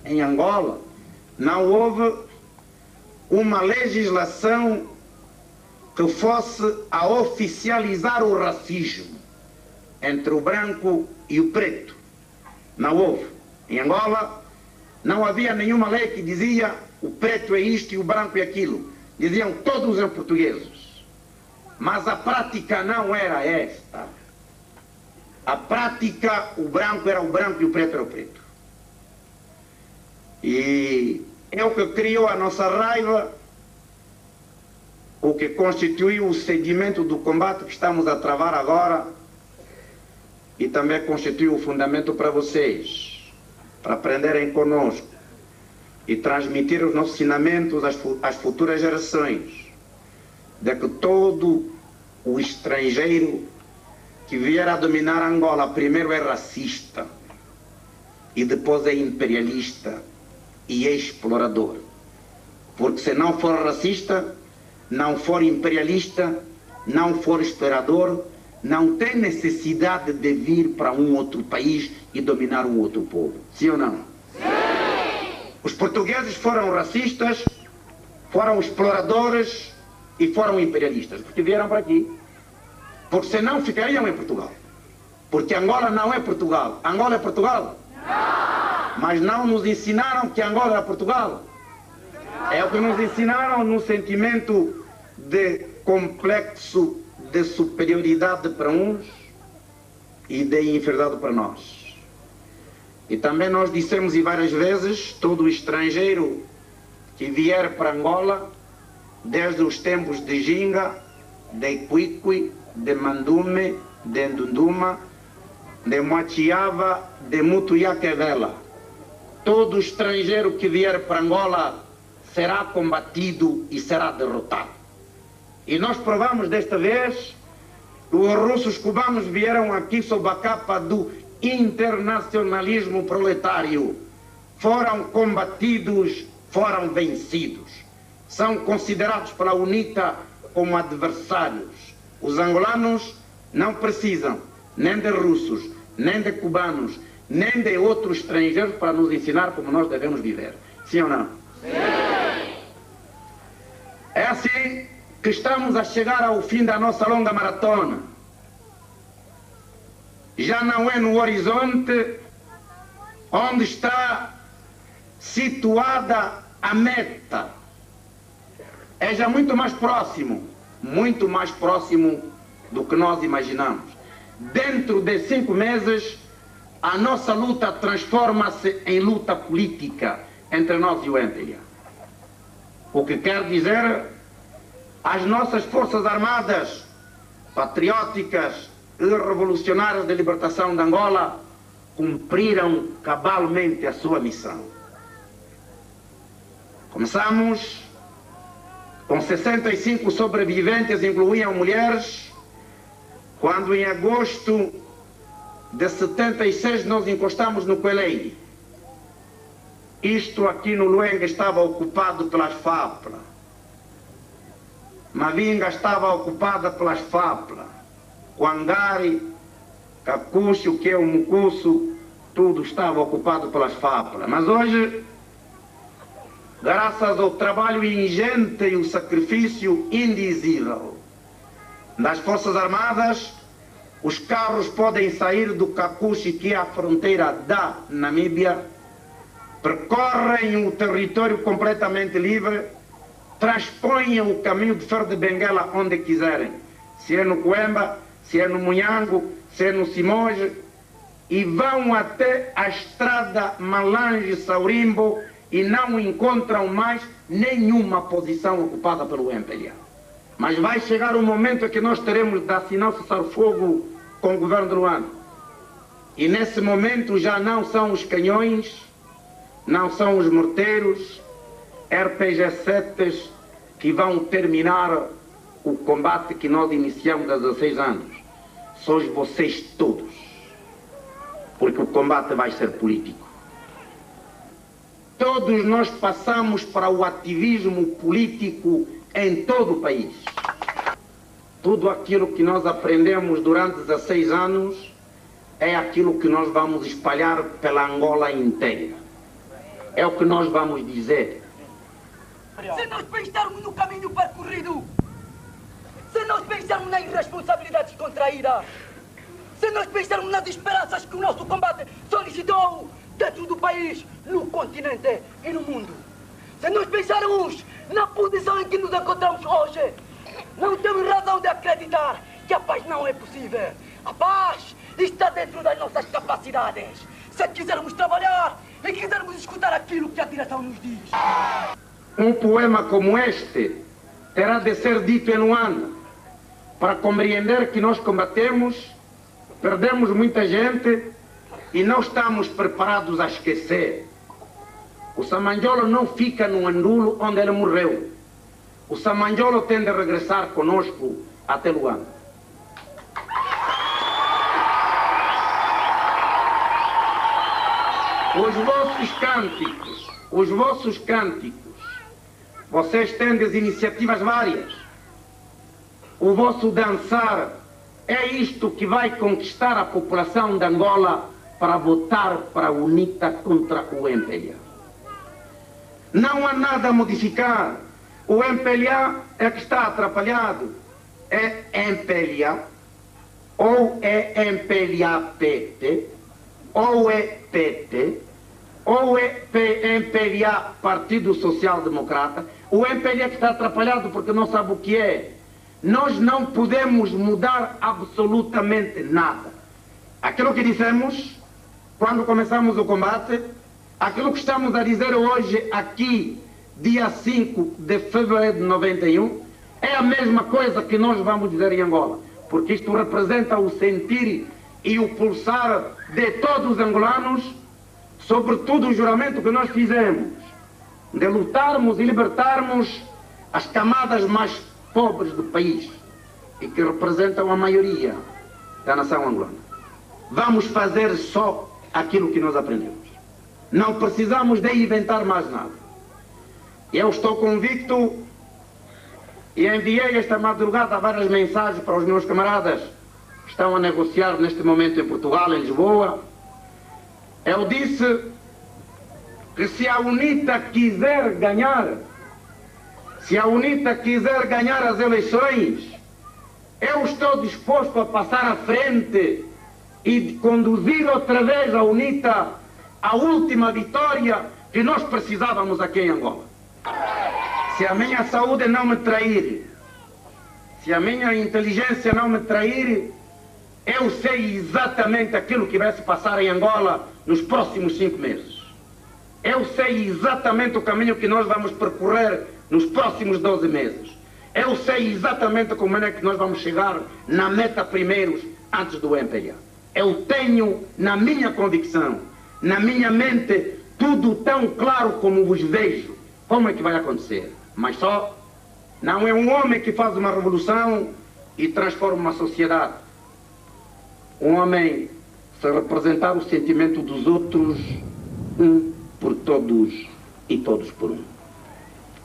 em Angola, não houve uma legislação que fosse a oficializar o racismo entre o branco e o preto. Não houve. Em Angola não havia nenhuma lei que dizia o preto é isto e o branco é aquilo. Diziam todos os portugueses. Mas a prática não era esta. A prática, o branco era o branco e o preto era o preto. E é o que criou a nossa raiva, o que constituiu o sedimento do combate que estamos a travar agora e também constituiu o fundamento para vocês, para aprenderem conosco e transmitir os nossos ensinamentos às futuras gerações, de que todo o estrangeiro que vier a dominar Angola primeiro é racista e depois é imperialista e é explorador. Porque se não for racista, não for imperialista, não for explorador, não tem necessidade de vir para um outro país e dominar um outro povo. Sim ou não? Sim! Os portugueses foram racistas, foram exploradores e foram imperialistas, porque vieram para aqui. Porque senão ficariam em Portugal. Porque Angola não é Portugal. Angola é Portugal? Não! Mas não nos ensinaram que Angola era Portugal. É o que nos ensinaram no sentimento de complexo de superioridade para uns e de inferioridade para nós. E também nós dissemos e várias vezes, todo estrangeiro que vier para Angola, desde os tempos de Ginga, de Iquique, de Mandume, de Ndunduma, de Moachiava, de Mutuiaquevela, todo estrangeiro que vier para Angola será combatido e será derrotado. E nós provamos desta vez que os russos cubanos vieram aqui sob a capa do internacionalismo proletário. Foram combatidos, foram vencidos. São considerados pela UNITA como adversários. Os angolanos não precisam nem de russos, nem de cubanos, nem de outros estrangeiros para nos ensinar como nós devemos viver. Sim ou não? Sim! É assim que estamos a chegar ao fim da nossa longa maratona. Já não é no horizonte onde está situada a meta. É já muito mais próximo do que nós imaginamos. Dentro de 5 meses, a nossa luta transforma-se em luta política entre nós e o MPLA. O que quer dizer, as nossas forças armadas, patrióticas e revolucionárias de libertação de Angola, cumpriram cabalmente a sua missão. Começamos com 65 sobreviventes, incluíam mulheres, quando em agosto de 76 nós encostamos no Coelei. Isto aqui no Luenga estava ocupado pelas FAPLA. Mavinga estava ocupada pelas FAPLA. Coangari, Cacucho, que é o Mucuço, tudo estava ocupado pelas FAPLA. Mas hoje, graças ao trabalho ingente e o sacrifício indizível das Forças Armadas, os carros podem sair do Cacucho, que é a fronteira da Namíbia, percorrem o território completamente livre, transpõem o caminho de Ferro de Benguela onde quiserem, se é no Coemba, se é no Munhango, se é no Simoje, e vão até a estrada Malange-Saurimbo e não encontram mais nenhuma posição ocupada pelo MPLA. Mas vai chegar o momento em que nós teremos de assinar o cessar-fogo com o governo de Luanda. E nesse momento já não são os canhões, não são os morteiros, RPG-7s que vão terminar o combate que nós iniciamos há 16 anos. Sois vocês todos. Porque o combate vai ser político. Todos nós passamos para o ativismo político em todo o país. tudo aquilo que nós aprendemos durante 16 anos é aquilo que nós vamos espalhar pela Angola inteira. É o que nós vamos dizer. Se nós pensarmos no caminho percorrido, se nós pensarmos nas irresponsabilidades contraídas, se nós pensarmos nas esperanças que o nosso combate solicitou dentro do país, no continente e no mundo, se nós pensarmos na posição em que nos encontramos hoje, não temos razão de acreditar que a paz não é possível. A paz está dentro das nossas capacidades. Se quisermos trabalhar e quisermos escutar aquilo que a direção nos diz. Um poema como este terá de ser dito em Luanda para compreender que nós combatemos, perdemos muita gente e não estamos preparados a esquecer. O Samanjolo não fica no Andulo onde ele morreu. O Samanjolo tem de regressar conosco até Luanda. Os vossos cânticos, vocês têm as iniciativas várias. O vosso dançar é isto que vai conquistar a população de Angola para votar para a UNITA contra o MPLA. Não há nada a modificar. O MPLA é que está atrapalhado. É MPLA, ou é MPLA-PT, ou é PT, ou é MPLA Partido Social Democrata. O MPLA que está atrapalhado porque não sabe o que é. Nós não podemos mudar absolutamente nada. Aquilo que dissemos quando começamos o combate, aquilo que estamos a dizer hoje aqui, dia 5 de fevereiro de 91, é a mesma coisa que nós vamos dizer em Angola, porque isto representa o sentir e o pulsar de todos os angolanos, sobretudo o juramento que nós fizemos, de lutarmos e libertarmos as camadas mais pobres do país e que representam a maioria da nação angolana. Vamos fazer só aquilo que nós aprendemos. Não precisamos de inventar mais nada. Eu estou convicto e enviei esta madrugada várias mensagens para os meus camaradas que estão a negociar neste momento em Portugal, em Lisboa. Eu disse que se a UNITA quiser ganhar, se a UNITA quiser ganhar as eleições, eu estou disposto a passar à frente e conduzir outra vez a UNITA à última vitória que nós precisávamos aqui em Angola. Se a minha saúde não me trair, se a minha inteligência não me trair, eu sei exatamente aquilo que vai se passar em Angola nos próximos 5 meses. Eu sei exatamente o caminho que nós vamos percorrer nos próximos 12 meses. Eu sei exatamente como é que nós vamos chegar na meta primeiros antes do MPLA. Eu tenho na minha convicção, na minha mente, tudo tão claro como vos vejo, como é que vai acontecer. Mas só não é um homem que faz uma revolução e transforma uma sociedade. Um homem, se representar o sentimento dos outros, um por todos e todos por um.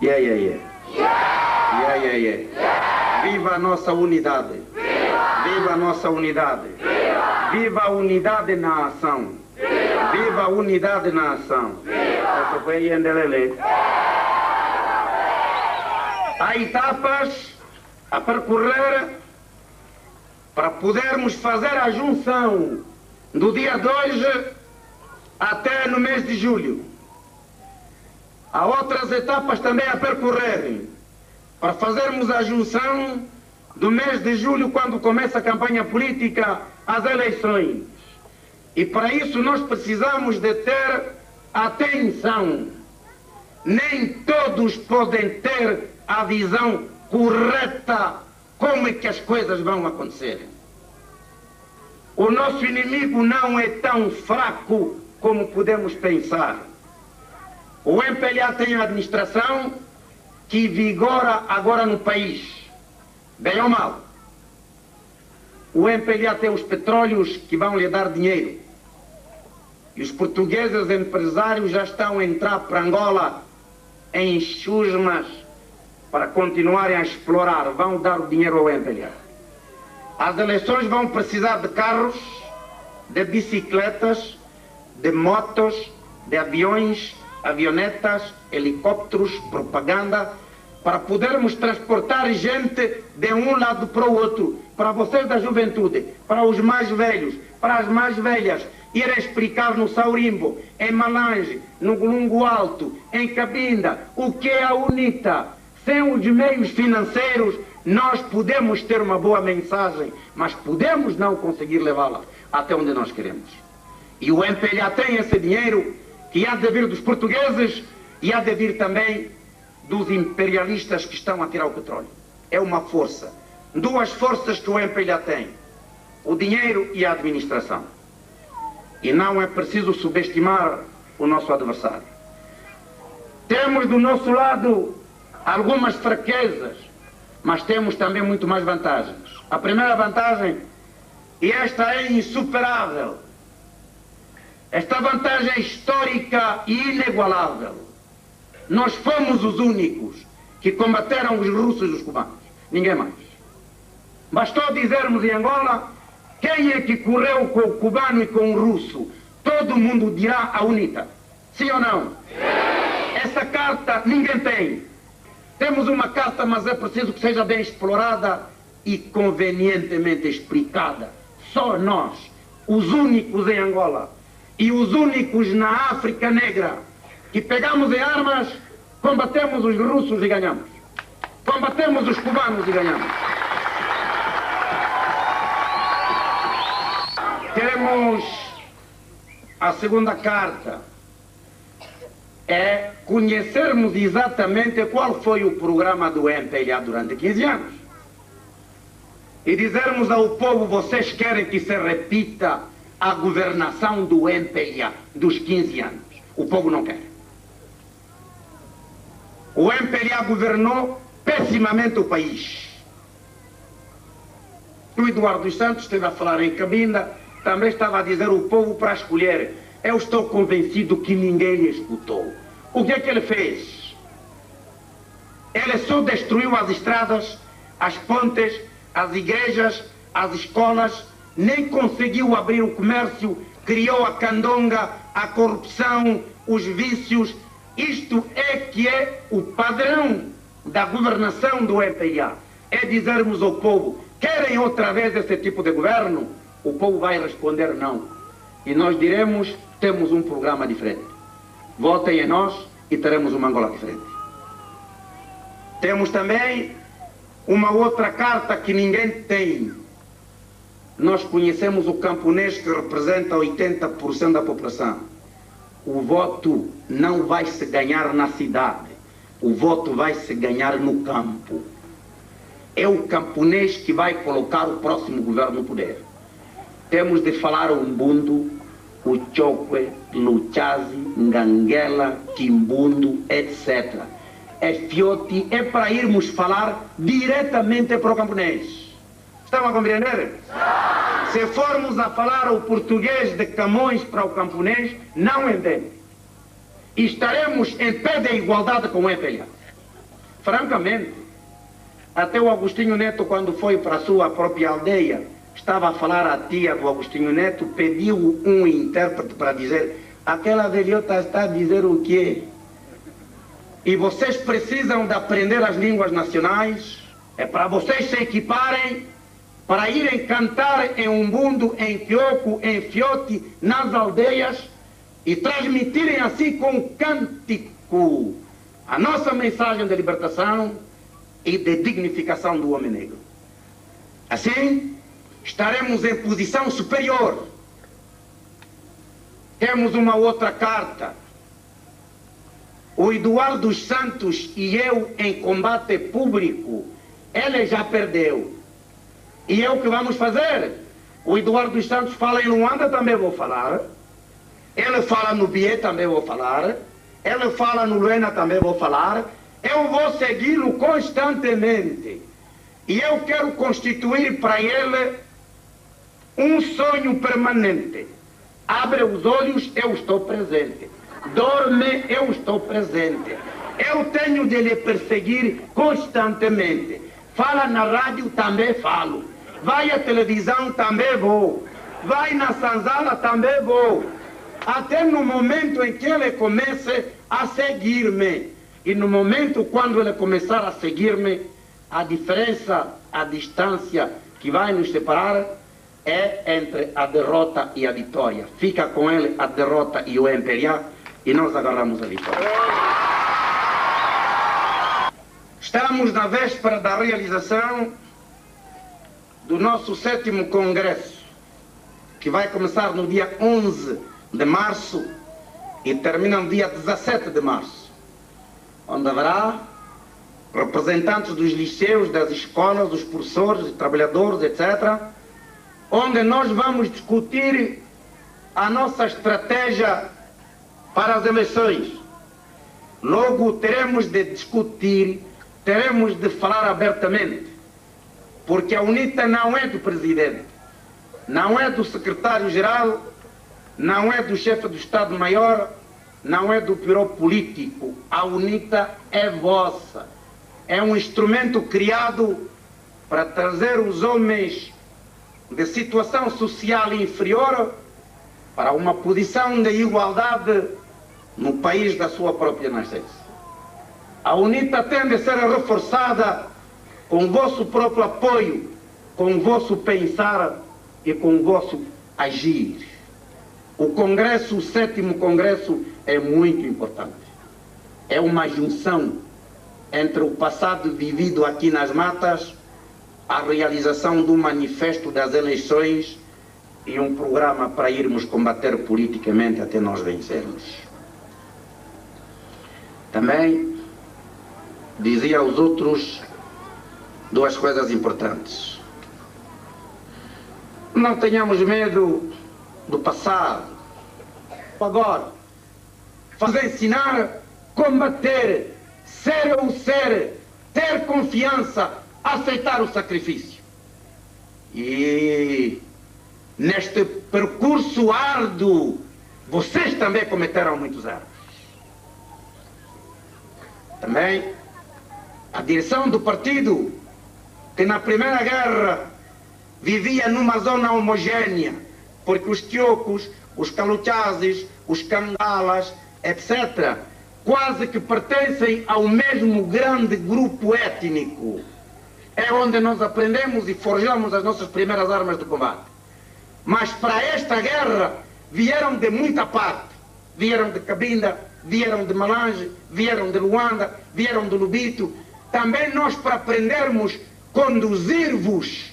Yeah, yeah, yeah. Yeah, yeah, yeah. Viva a nossa unidade. Viva a nossa unidade. Viva a unidade na ação. Viva a unidade na ação. Há etapas a percorrer para podermos fazer a junção do dia 2 até no mês de julho. Há outras etapas também a percorrer para fazermos a junção do mês de julho, quando começa a campanha política, às eleições. E para isso nós precisamos de ter atenção. Nem todos podem ter a visão correta como é que as coisas vão acontecer. O nosso inimigo não é tão fraco como podemos pensar. O MPLA tem a administração que vigora agora no país, bem ou mal. O MPLA tem os petróleos que vão lhe dar dinheiro. E os portugueses empresários já estão a entrar para Angola em chusmas para continuarem a explorar. Vão dar o dinheiro ao MPLA. As eleições vão precisar de carros, de bicicletas, de motos, de aviões, avionetas, helicópteros, propaganda, para podermos transportar gente de um lado para o outro, para vocês da juventude, para os mais velhos, para as mais velhas, ir explicar no Saurimbo, em Malange, no Golungo Alto, em Cabinda, o que é a UNITA. Sem os meios financeiros, nós podemos ter uma boa mensagem, mas podemos não conseguir levá-la até onde nós queremos. E o MPLA tem esse dinheiro que há de vir dos portugueses e há de vir também dos imperialistas que estão a tirar o petróleo. É uma força. Duas forças que o MPLA tem: o dinheiro e a administração. E não é preciso subestimar o nosso adversário. Temos do nosso lado algumas fraquezas, mas temos também muito mais vantagens. A primeira vantagem, e esta é insuperável, esta vantagem é histórica e inigualável. Nós fomos os únicos que combateram os russos e os cubanos. Ninguém mais. Bastou dizermos em Angola quem é que correu com o cubano e com o russo. Todo mundo dirá a UNITA. Sim ou não? Essa carta ninguém tem. Temos uma carta, mas é preciso que seja bem explorada e convenientemente explicada. Só nós, os únicos em Angola e os únicos na África Negra, que pegamos em armas, combatemos os russos e ganhamos. Combatemos os cubanos e ganhamos. Temos a segunda carta. É conhecermos exatamente qual foi o programa do MPLA durante 15 anos. E dizermos ao povo: vocês querem que se repita a governação do MPLA dos 15 anos. O povo não quer. O MPLA governou pessimamente o país. O Eduardo dos Santos esteve a falar em Cabinda, também estava a dizer o povo para escolher. Eu estou convencido que ninguém lhe escutou. O que é que ele fez? Ele só destruiu as estradas, as pontes, as igrejas, as escolas, nem conseguiu abrir o comércio, criou a candonga, a corrupção, os vícios. Isto é que é o padrão da governação do MPLA. É dizermos ao povo: querem outra vez esse tipo de governo? O povo vai responder não. E nós diremos: temos um programa diferente. Votem em nós e teremos uma Angola diferente. Temos também uma outra carta que ninguém tem. Nós conhecemos o camponês, que representa 80% da população. O voto não vai se ganhar na cidade. O voto vai se ganhar no campo. É o camponês que vai colocar o próximo governo no poder. Temos de falar o Umbundo, o Chokwe, Luchazi, Nganguela, Kimbundo, etc. É fiote, é para irmos falar diretamente para o camponês. Estão a compreender? Se formos a falar o português de Camões para o camponês, não entende. E estaremos em pé de igualdade com o MPLA. Francamente, até o Agostinho Neto, quando foi para a sua própria aldeia, estava a falar à tia do Agostinho Neto, pediu um intérprete para dizer: aquela velhota está a dizer o quê? E vocês precisam de aprender as línguas nacionais, é para vocês se equiparem, para irem cantar em Umbundo, em Kioku, em Fiote, nas aldeias, e transmitirem assim com cântico a nossa mensagem de libertação e de dignificação do homem negro. Assim, estaremos em posição superior. Temos uma outra carta. O Eduardo dos Santos e eu em combate público, ele já perdeu. E é o que vamos fazer. O Eduardo dos Santos fala em Luanda, também vou falar. Ele fala no Bié, também vou falar. Ele fala no Luena, também vou falar. Eu vou segui-lo constantemente. E eu quero constituir para ele um sonho permanente. Abre os olhos, eu estou presente. Dorme, eu estou presente. Eu tenho de lhe perseguir constantemente. Fala na rádio, também falo. vai à televisão, também vou. Vai na Sanzala, também vou. Até no momento em que ele comece a seguir-me. E no momento quando ele começar a seguir-me, a diferença, a distância que vai nos separar é entre a derrota e a vitória. Fica com ele a derrota e o MPLA e nós agarramos a vitória. Estamos na véspera da realização do nosso 7º Congresso, que vai começar no dia 11 de março e termina no dia 17 de março, onde haverá representantes dos liceus, das escolas, dos professores, trabalhadores, etc., onde nós vamos discutir a nossa estratégia para as eleições. Logo teremos de discutir, teremos de falar abertamente, porque a UNITA não é do presidente, não é do secretário-geral, não é do chefe do Estado-Maior, não é do bureau político. A UNITA é vossa. É um instrumento criado para trazer os homens de situação social inferior para uma posição de igualdade no país da sua própria nascença. A UNITA tem de ser reforçada com o vosso próprio apoio, com o vosso pensar e com o vosso agir. O Congresso, o 7º Congresso, é muito importante. É uma junção entre o passado vivido aqui nas matas, a realização do manifesto das eleições e um programa para irmos combater politicamente até nós vencermos. Também dizia aos outros duas coisas importantes. Não tenhamos medo do passado. Agora, fazer ensinar, combater, ser ou ser, ter confiança, aceitar o sacrifício. E neste percurso árduo, vocês também cometeram muitos erros. Também a direção do partido, que na Primeira Guerra vivia numa zona homogénea, porque os tiocos, os caluchazes, os cangalas, etc., quase que pertencem ao mesmo grande grupo étnico. É onde nós aprendemos e forjamos as nossas primeiras armas de combate. Mas para esta guerra vieram de muita parte. Vieram de Cabinda, vieram de Malange, vieram de Luanda, vieram de Lubito. Também nós, para aprendermos, conduzir-vos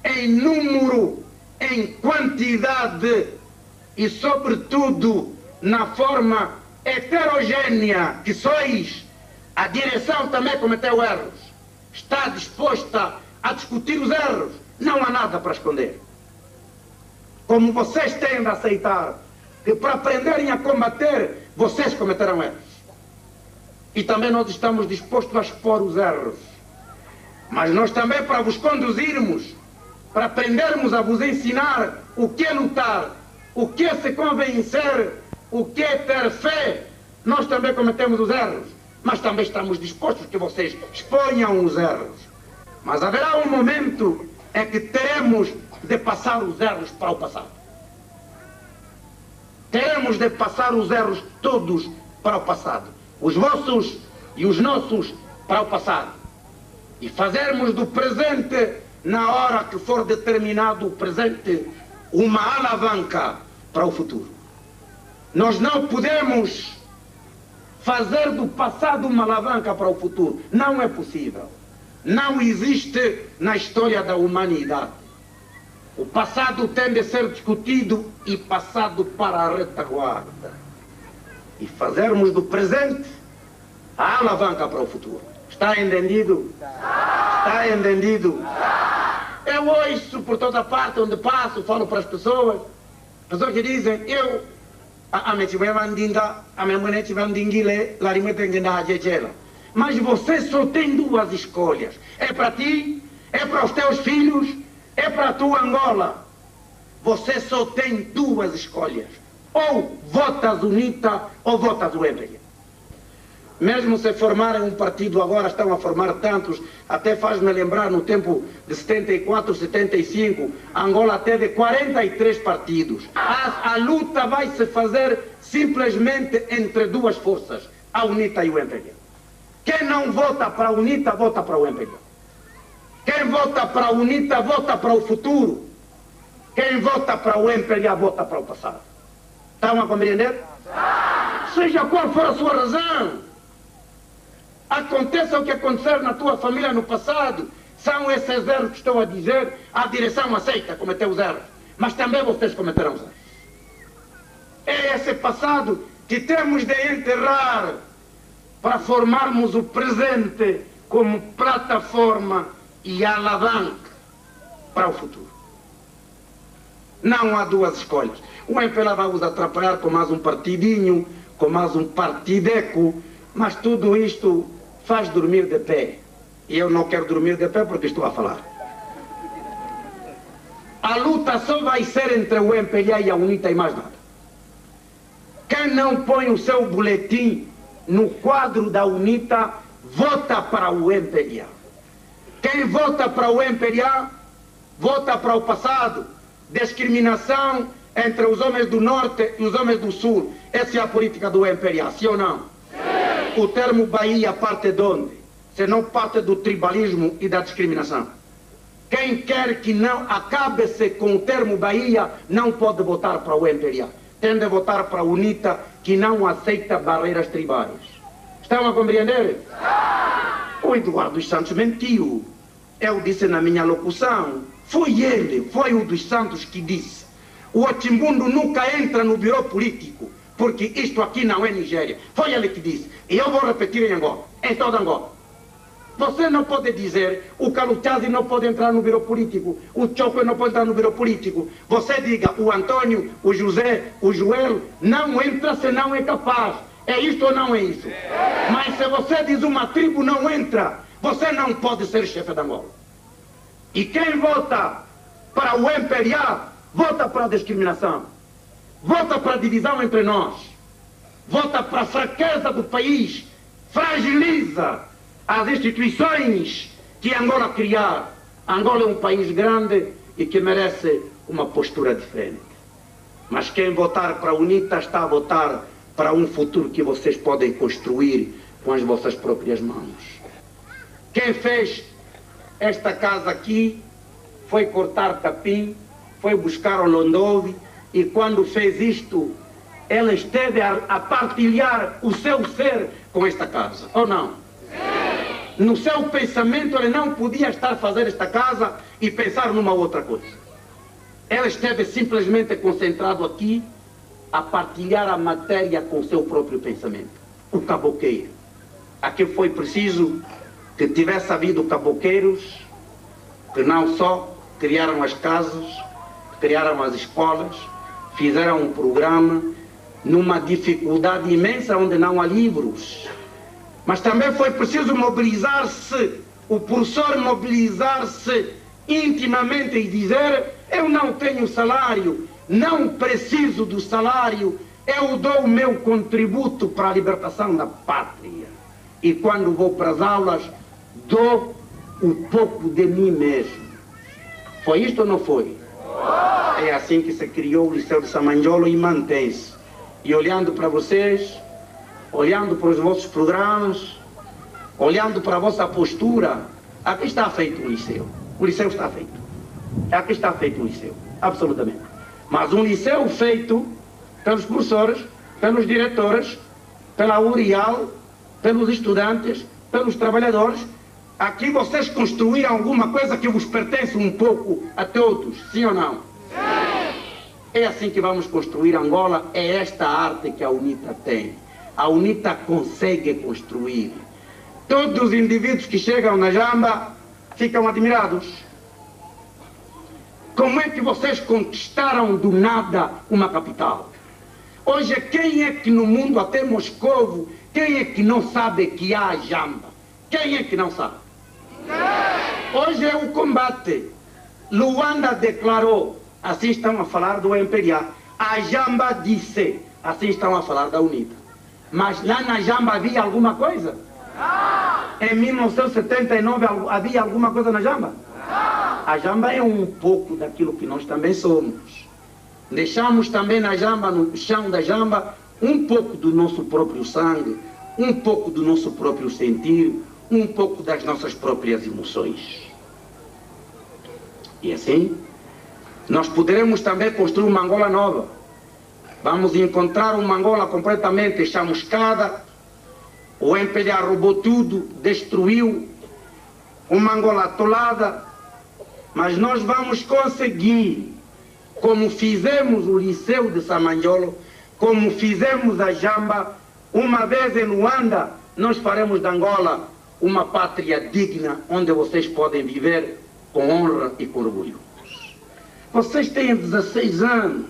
em número, em quantidade e, sobretudo, na forma heterogênea que sois, a direção também cometeu erros. Está disposta a discutir os erros. Não há nada para esconder. Como vocês têm de aceitar que para aprenderem a combater, vocês cometeram erros. E também nós estamos dispostos a expor os erros. Mas nós também, para vos conduzirmos, para aprendermos a vos ensinar o que é lutar, o que é se convencer, o que é ter fé, nós também cometemos os erros. Mas também estamos dispostos que vocês exponham os erros. Mas haverá um momento em que teremos de passar os erros para o passado. Teremos de passar os erros todos para o passado. Os vossos e os nossos para o passado. E fazermos do presente, na hora que for determinado o presente, uma alavanca para o futuro. Nós não podemos fazer do passado uma alavanca para o futuro. Não é possível. Não existe na história da humanidade. O passado tem de ser discutido e passado para a retaguarda. E fazermos do presente a alavanca para o futuro. Está entendido? Está entendido? Eu ouço por toda parte onde passo, falo para as pessoas que dizem, mas você só tem duas escolhas. É para ti, é para os teus filhos, é para a tua Angola. Você só tem duas escolhas. Ou votas UNITA ou votas o MPLA. Mesmo se formarem um partido agora, estão a formar tantos, até faz-me lembrar no tempo de 74, 75, Angola teve 43 partidos. A luta vai se fazer simplesmente entre duas forças, a UNITA e o MPLA. Quem não vota para a UNITA, vota para o MPLA. Quem vota para a UNITA, vota para o futuro. Quem vota para o MPLA, vota para o passado. Estão a compreender? Seja qual for a sua razão, aconteça o que aconteceu na tua família no passado, são esses erros que estou a dizer, a direção aceita cometer os erros, mas também vocês cometerão os erros. É esse passado que temos de enterrar para formarmos o presente como plataforma e alavanca para o futuro. Não há duas escolhas. O MPLA vai vos atrapalhar com mais um partidinho, com mais um partideco, mas tudo isto faz dormir de pé. E eu não quero dormir de pé porque estou a falar. A luta só vai ser entre o MPLA e a UNITA e mais nada. Quem não põe o seu boletim no quadro da UNITA, vota para o MPLA. Quem vota para o MPLA, vota para o passado. Discriminação entre os homens do Norte e os homens do Sul. Essa é a política do MPLA, sim ou não? Sim. O termo Bahia parte de onde? Se não parte do tribalismo e da discriminação. Quem quer que não acabe-se com o termo Bahia, não pode votar para o MPLA. Tem de votar para a UNITA, que não aceita barreiras tribais. Estão a compreender? Sim. O Eduardo dos Santos mentiu. Eu disse na minha locução. Foi ele, foi o dos Santos que disse: o Otimbundo nunca entra no birô político, porque isto aqui não é Nigéria. Foi ele que disse. E eu vou repetir em Angola, em toda Angola. Você não pode dizer, o Caluchazi não pode entrar no birô político, o Choco não pode entrar no birô político. Você diga, o Antônio, o José, o Joel, não entra se não é capaz. É isto ou não é isso? Mas se você diz uma tribo não entra, você não pode ser chefe da Angola. E quem vota para o MPLA, vota para a discriminação, vota para a divisão entre nós, vota para a fraqueza do país, fragiliza as instituições que Angola criar. Angola é um país grande e que merece uma postura diferente. Mas quem votar para a UNITA está a votar para um futuro que vocês podem construir com as vossas próprias mãos. Quem fez esta casa aqui foi cortar capim, foi buscar o Londove, e quando fez isto, ela esteve a partilhar o seu ser com esta casa, ou não? Sim. No seu pensamento, ele não podia estar a fazer esta casa e pensar numa outra coisa. Ela esteve simplesmente concentrado aqui a partilhar a matéria com o seu próprio pensamento. O caboqueiro. Aqui foi preciso que tivesse havido caboqueiros que não só criaram as casas, criaram as escolas, fizeram um programa numa dificuldade imensa onde não há livros. Mas também foi preciso mobilizar-se, o professor mobilizar-se intimamente e dizer: eu não tenho salário, não preciso do salário, eu dou o meu contributo para a libertação da pátria. E quando vou para as aulas, dou um pouco de mim mesmo. Foi isto ou não foi? É assim que se criou o Liceu de Samanjolo e mantém-se. E olhando para vocês, olhando para os vossos programas, olhando para a vossa postura, aqui está feito um liceu. O liceu está feito. Aqui está feito um liceu, absolutamente. Mas um liceu feito pelos professores, pelos diretores, pela URIAL, pelos estudantes, pelos trabalhadores. Aqui vocês construíram alguma coisa que vos pertence um pouco a todos, sim ou não? Sim. É assim que vamos construir Angola, é esta arte que a UNITA tem. A UNITA consegue construir. Todos os indivíduos que chegam na Jamba ficam admirados. Como é que vocês conquistaram do nada uma capital? Hoje, quem é que no mundo, até Moscovo, quem é que não sabe que há Jamba? Quem é que não sabe? Hoje é o combate. Luanda declarou, assim estão a falar do MPLA. A Jamba disse, assim estão a falar da UNITA. Mas lá na Jamba havia alguma coisa? Em 1979 havia alguma coisa na Jamba? A Jamba é um pouco daquilo que nós também somos. Deixamos também na Jamba, no chão da Jamba, um pouco do nosso próprio sangue, um pouco do nosso próprio sentir, um pouco das nossas próprias emoções. E assim, nós poderemos também construir uma Angola nova. Vamos encontrar uma Angola completamente chamuscada. O MPLA roubou tudo, destruiu. Uma Angola atolada. Mas nós vamos conseguir, como fizemos o Liceu de Samanjolo, como fizemos a Jamba, uma vez em Luanda, nós faremos de Angola uma pátria digna, onde vocês podem viver com honra e com orgulho. Vocês têm 16 anos,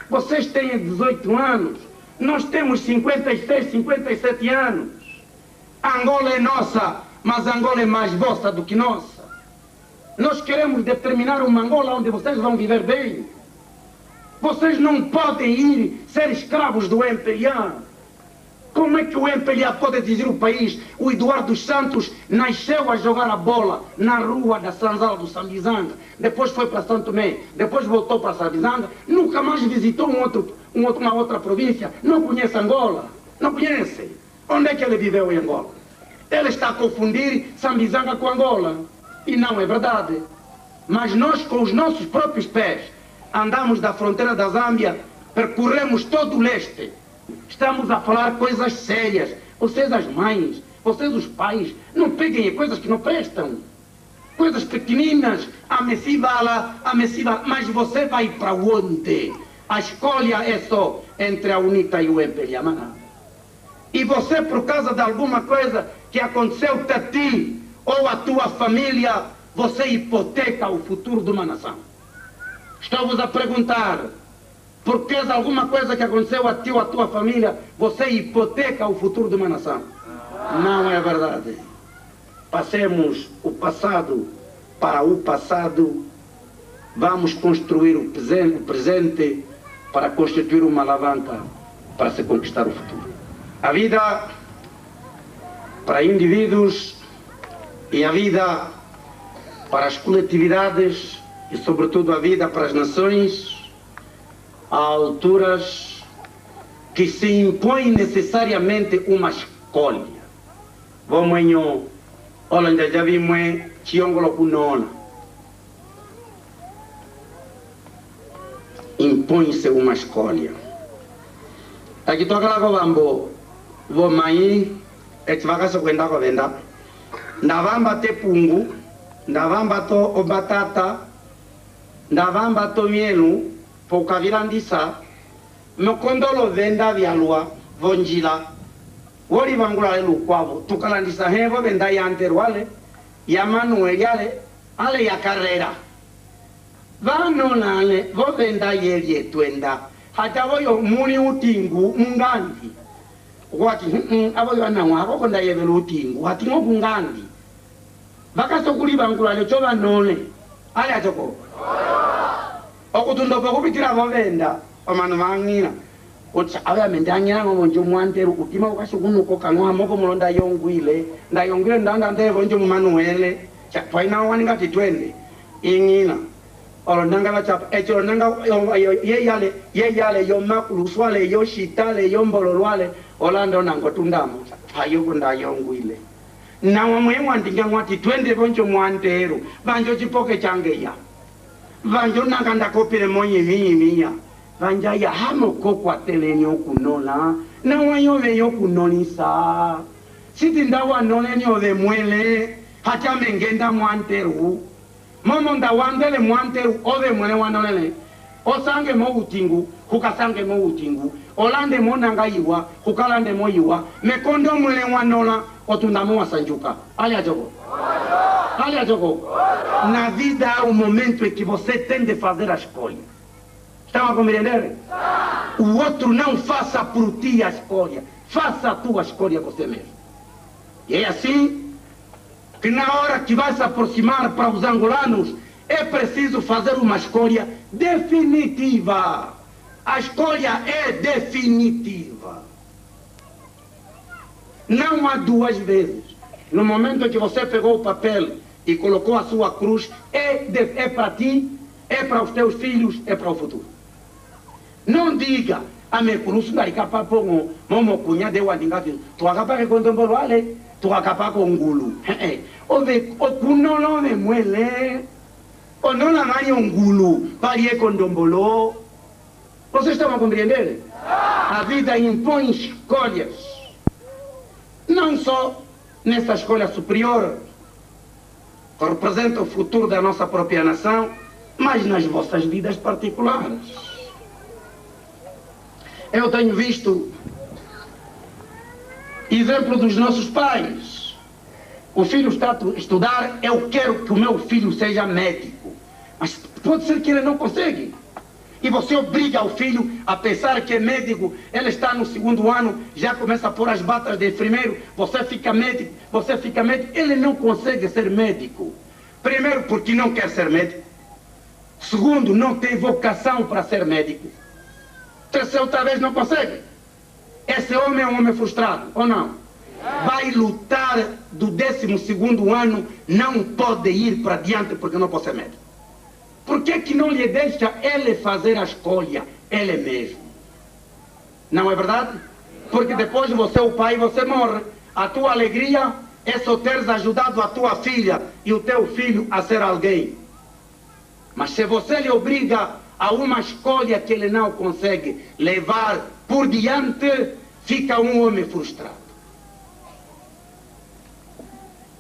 vocês têm 18 anos, nós temos 56, 57 anos. A Angola é nossa, mas a Angola é mais vossa do que nossa. Nós queremos determinar uma Angola onde vocês vão viver bem. Vocês não podem ir ser escravos do MPLA. Como é que o MPLA pode dirigir o país? O Eduardo Santos nasceu a jogar a bola na rua da Sanzala do Sambizanga, depois foi para Santo Tomé, depois voltou para Sambizanga, nunca mais visitou uma outra província, não conhece Angola, não conhece. Onde é que ele viveu em Angola? Ele está a confundir Sambizanga com Angola, e não é verdade. Mas nós, com os nossos próprios pés, andamos da fronteira da Zâmbia, percorremos todo o leste. Estamos a falar coisas sérias. Vocês as mães, vocês os pais, não peguem em coisas que não prestam. Coisas pequeninas, a Messi bala, mas você vai para onde? A escolha é só entre a UNITA e o MPLA, maná. E você, por causa de alguma coisa que aconteceu a ti ou a tua família, você hipoteca o futuro de uma nação. Estou-vos a perguntar, por causa de alguma coisa que aconteceu a ti ou a tua família, você hipoteca o futuro de uma nação? Não é verdade. Passemos o passado para o passado. Vamos construir o presente para constituir uma alavanca para se conquistar o futuro. A vida para indivíduos e a vida para as coletividades e, sobretudo, a vida para as nações, há alturas que se impõe necessariamente uma escolha. Vamos olha já vimos Chiongolo Kunona. Impõe-se uma escolha. Aqui toca lá com Bambo, vou mãe, é que vai se cuidar com a venda. Ndavamba te pungu, ndavamba to batata, ndavamba to mielu, pouca virandisa, me condolo venda vialua, vonjila, wori vangula le lukwavo, tukalandisa hevo venda yanteruale, ya Manuel ale ya carrera. Vanonale, vo venda yelie twenda, hata voyo muni utingu mungandi. Wati avoyo anawa, vo konda yevelu utingu, hati ngoku ngandi. Bakaso kuli vangula le choba nole, ale atoko. Okutundo pakupitira vovenda omano vang'ina kuti avamente anyirang'o vonje mwanteru kutima ukasukunukoka ng'wamoko mulo ndayongwile ndanda ndevo nje mumanuele twaina waningati twende ing'ina olo nangala chapa echolo nanga yeyale yomakuluswale yoshitale yombololwale olanda onangotundamo ayoko ndayongwile nawa mwemwe ndinga ngwati twende vonje mwanteru vanjo chipoke changeya vanjo nanganda kopire monye miya vanja ya hamo kokwa teleni okunola na wayove yokunolisa siti ndawa noleni ove mwele hacha mengenda mwanteru momo ndawandele mwanteru ove mwele wanolele osange mo utingu hukasange mo utingu olande mo nangayiwa hukalande mo yiwa mekondo mwele wanola otundamo wasanjuka ali jogo. Olha, Jogo, na vida há um momento em que você tem de fazer a escolha. Estão a compreender? O outro não faça por ti a escolha. Faça a tua escolha você mesmo. E é assim que na hora que vai se aproximar para os angolanos, é preciso fazer uma escolha definitiva. A escolha é definitiva. Não há duas vezes. No momento em que você pegou o papel e colocou a sua cruz, é para ti, é para os teus filhos, é para o futuro. Não diga, a minha cruz daí capa pongo, momo cunha de waningati, tu acaba com tombolo ale, tu acaba com gulo. O cuno não me muele, o não la ganha gulo, parie com tombolo. Vocês estão a compreender? A vida impõe escolhas. Não só nessa escolha superior, que representa o futuro da nossa própria nação, mas nas vossas vidas particulares. Eu tenho visto exemplo dos nossos pais. O filho está a estudar, eu quero que o meu filho seja médico. Mas pode ser que ele não consegue. E você obriga o filho a pensar que é médico, ele está no segundo ano, já começa a pôr as batas de enfermeiro, você fica médico, ele não consegue ser médico. Primeiro, porque não quer ser médico. Segundo, não tem vocação para ser médico. Terceiro, talvez não consegue. Esse homem é um homem frustrado, ou não? Vai lutar do 12º ano, não pode ir para diante porque não pode ser médico. Por que não lhe deixa ele fazer a escolha, ele mesmo? Não é verdade? Porque depois você, o pai, você morre. A tua alegria é só teres ajudado a tua filha e o teu filho a ser alguém. Mas se você lhe obriga a uma escolha que ele não consegue levar por diante, fica um homem frustrado.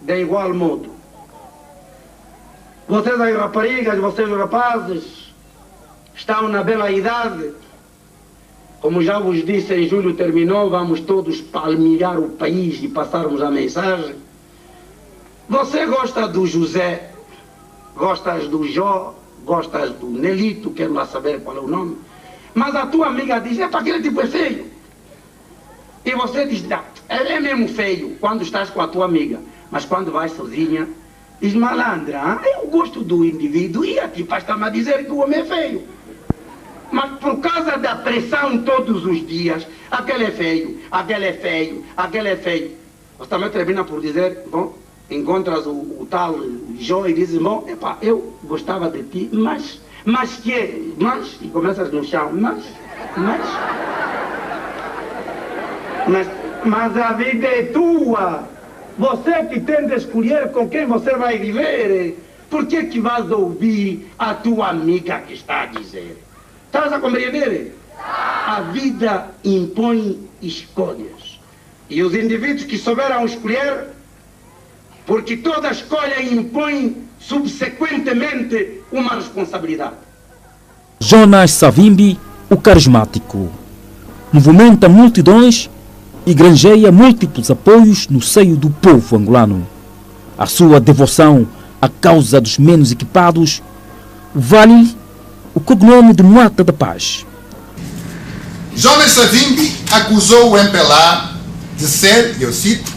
De igual modo, vocês as raparigas, vocês os rapazes, estão na bela idade. Como já vos disse, em julho terminou, vamos todos palmilhar o país e passarmos a mensagem. Você gosta do José, gostas do Jó, gostas do Nelito, quero lá saber qual é o nome, mas a tua amiga diz, para aquele tipo é feio. E você diz, não, ele é mesmo feio quando estás com a tua amiga, mas quando vais sozinha, diz, malandra, eu gosto do indivíduo e a tipa está-me a dizer que o homem é feio. Mas por causa da pressão todos os dias, aquele é feio, aquele é feio, aquele é feio. Você também termina por dizer, bom, encontras o tal Jó e dizes, bom, epá, eu gostava de ti, mas, e começas no chão, mas a vida é tua. Você que tem de escolher com quem você vai viver. Por que vais ouvir a tua amiga que está a dizer? Estás a compreender? A vida impõe escolhas. E os indivíduos que souberam escolher, porque toda escolha impõe subsequentemente uma responsabilidade. Jonas Savimbi, o carismático, movimenta multidões e granjeia múltiplos apoios no seio do povo angolano. A sua devoção à causa dos menos equipados vale o cognome de Moata da Paz. Jonas Savimbi acusou o MPLA de ser, eu cito,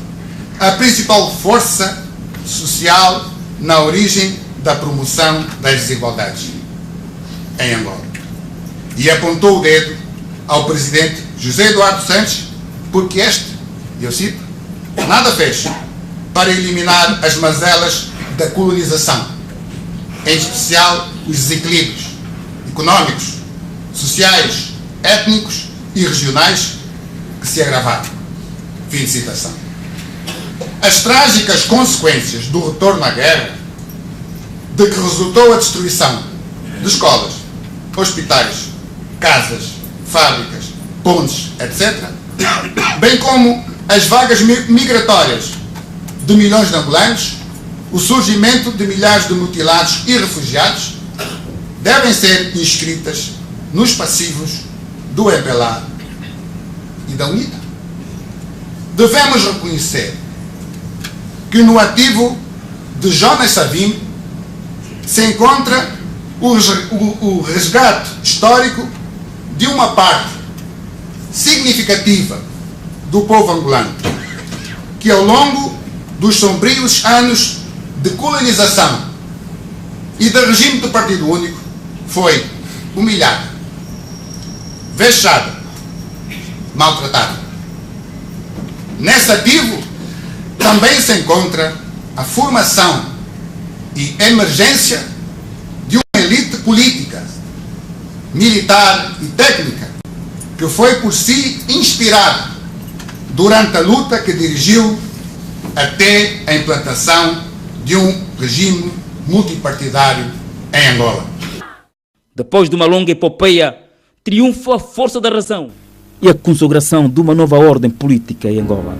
a principal força social na origem da promoção das desigualdades em Angola. E apontou o dedo ao presidente José Eduardo Santos porque este, eu cito, nada fez para eliminar as mazelas da colonização, em especial os desequilíbrios económicos, sociais, étnicos e regionais que se agravaram. Fim de citação. As trágicas consequências do retorno à guerra, de que resultou a destruição de escolas, hospitais, casas, fábricas, pontes, etc., bem como as vagas migratórias de milhões de angolanos, o surgimento de milhares de mutilados e refugiados, devem ser inscritas nos passivos do MPLA e da UNITA. Devemos reconhecer que no ativo de Jonas Savimbi se encontra o resgate histórico de uma parte significativa do povo angolano, que ao longo dos sombrios anos de colonização e de regime de partido único foi humilhada, vexada, maltratada. Nesse ativo também se encontra a formação e emergência de uma elite política, militar e técnica que foi por si inspirada durante a luta que dirigiu até a implantação de um regime multipartidário em Angola. Depois de uma longa epopeia, triunfa a força da razão e a consagração de uma nova ordem política em Angola.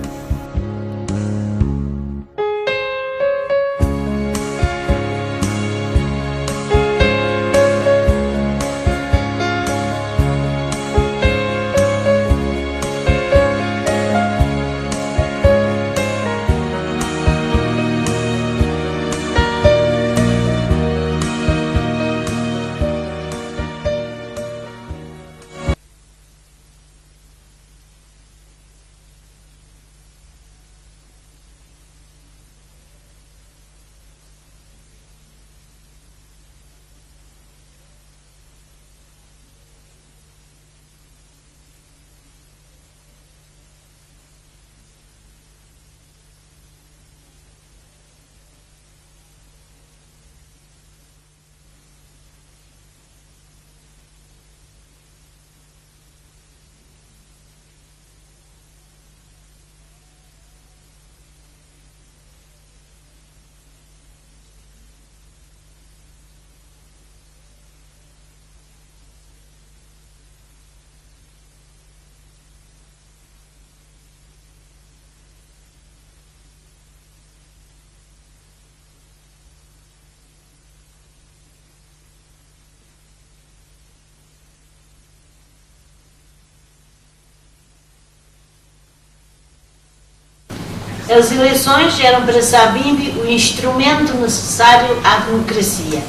As eleições eram para Savimbi o instrumento necessário à democracia.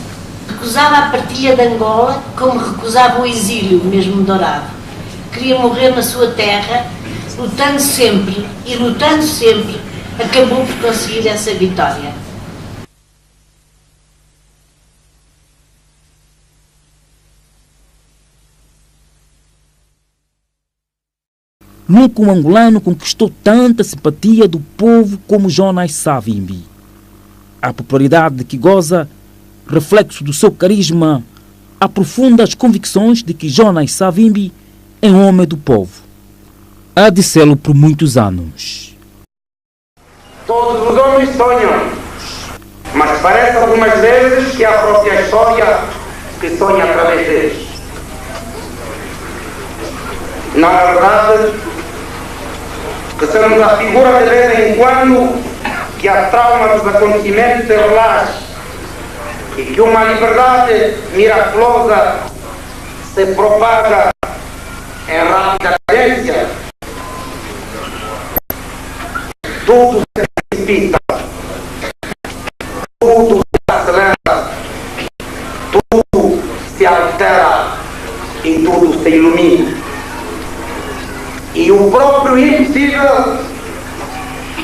Recusava a partilha de Angola como recusava o exílio, mesmo dourado. Queria morrer na sua terra, lutando sempre, acabou por conseguir essa vitória. Nunca um angolano conquistou tanta simpatia do povo como Jonas Savimbi. A popularidade de que goza, reflexo do seu carisma, aprofunda as convicções de que Jonas Savimbi é um homem do povo. Há de sê-lo por muitos anos. Todos os homens sonham, mas parece algumas vezes que é a própria história que sonha através deles. Na verdade, que somos a figura de vez em quando que a trauma dos acontecimentos se relaxa e que uma liberdade miraculosa se propaga em rápida cadência. Tudo se precipita, tudo se acelera, tudo se altera e tudo se ilumina. E o próprio impossível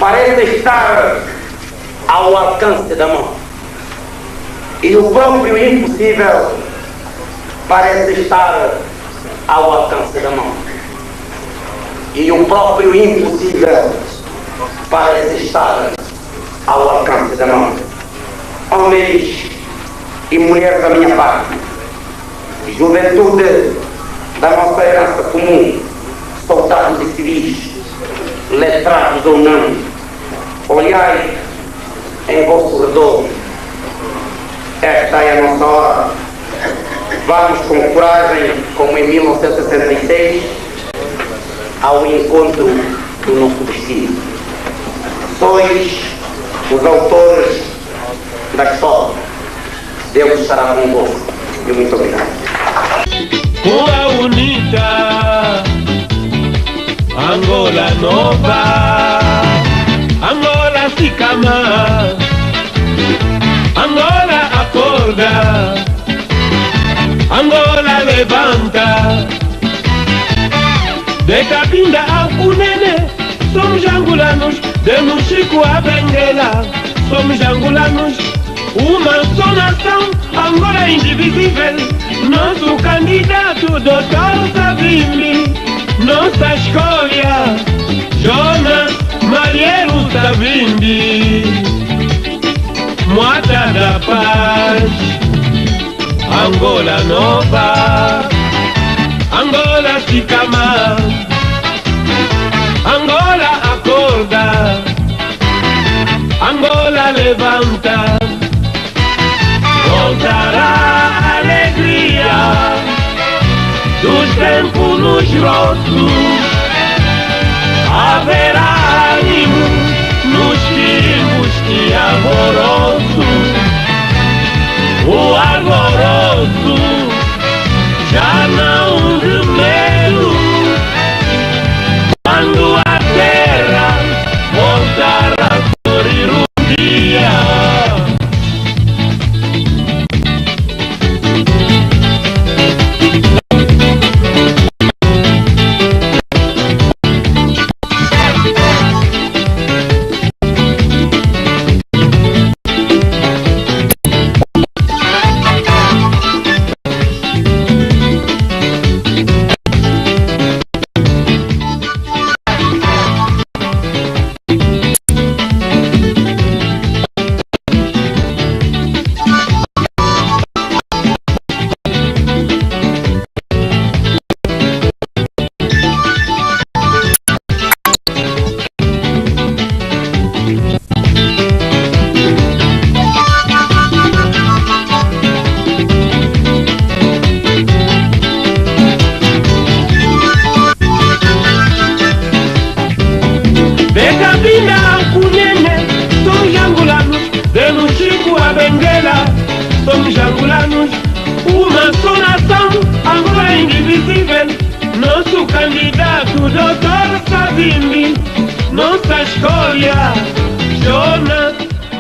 parece estar ao alcance da mão. E o próprio impossível parece estar ao alcance da mão. E o próprio impossível parece estar ao alcance da mão. Homens e mulheres da minha parte, juventude da nossa herança comum, soldados e civis, letrados ou não, olhai em vosso redor. Esta é a nossa hora. Vamos com coragem, como em 1966, ao encontro do nosso destino. Sois os autores da história. Deus estará convosco. E muito obrigado. Cuba unida, Angola nova, Angola se cama, Angola acorda, Angola levanta. De Cabinda a Cunene, somos angolanos, de Mochico a Benguela, somos angolanos, uma só nação, Angola indivisível. Nosso candidato, Dr. Savimbi, nossa escolha, Jonas Savimbi, Moata da Paz, Angola Nova, Angola Sicama, Angola acorda, Angola levanta, voltará a alegria dos tempos nos rostos, haverá ânimo nos filhos e amoroso, o alvoroço já não de medo, quando a terra voltar a sorrir um dia. Somos angolanos, uma só nação, Angola indivisível. Nosso candidato, Dr. Savimbi, nossa escolha, Jonas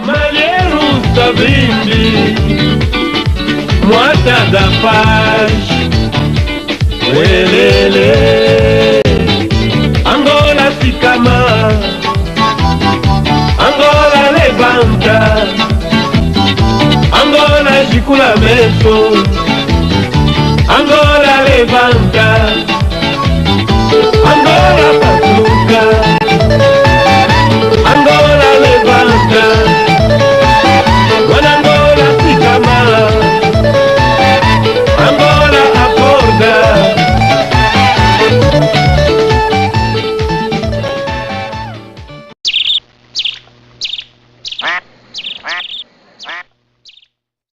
Malheiro Savimbi, Moata da Paz, Lelele, Angola Sicama, Angola levanta, Angola Giculamento,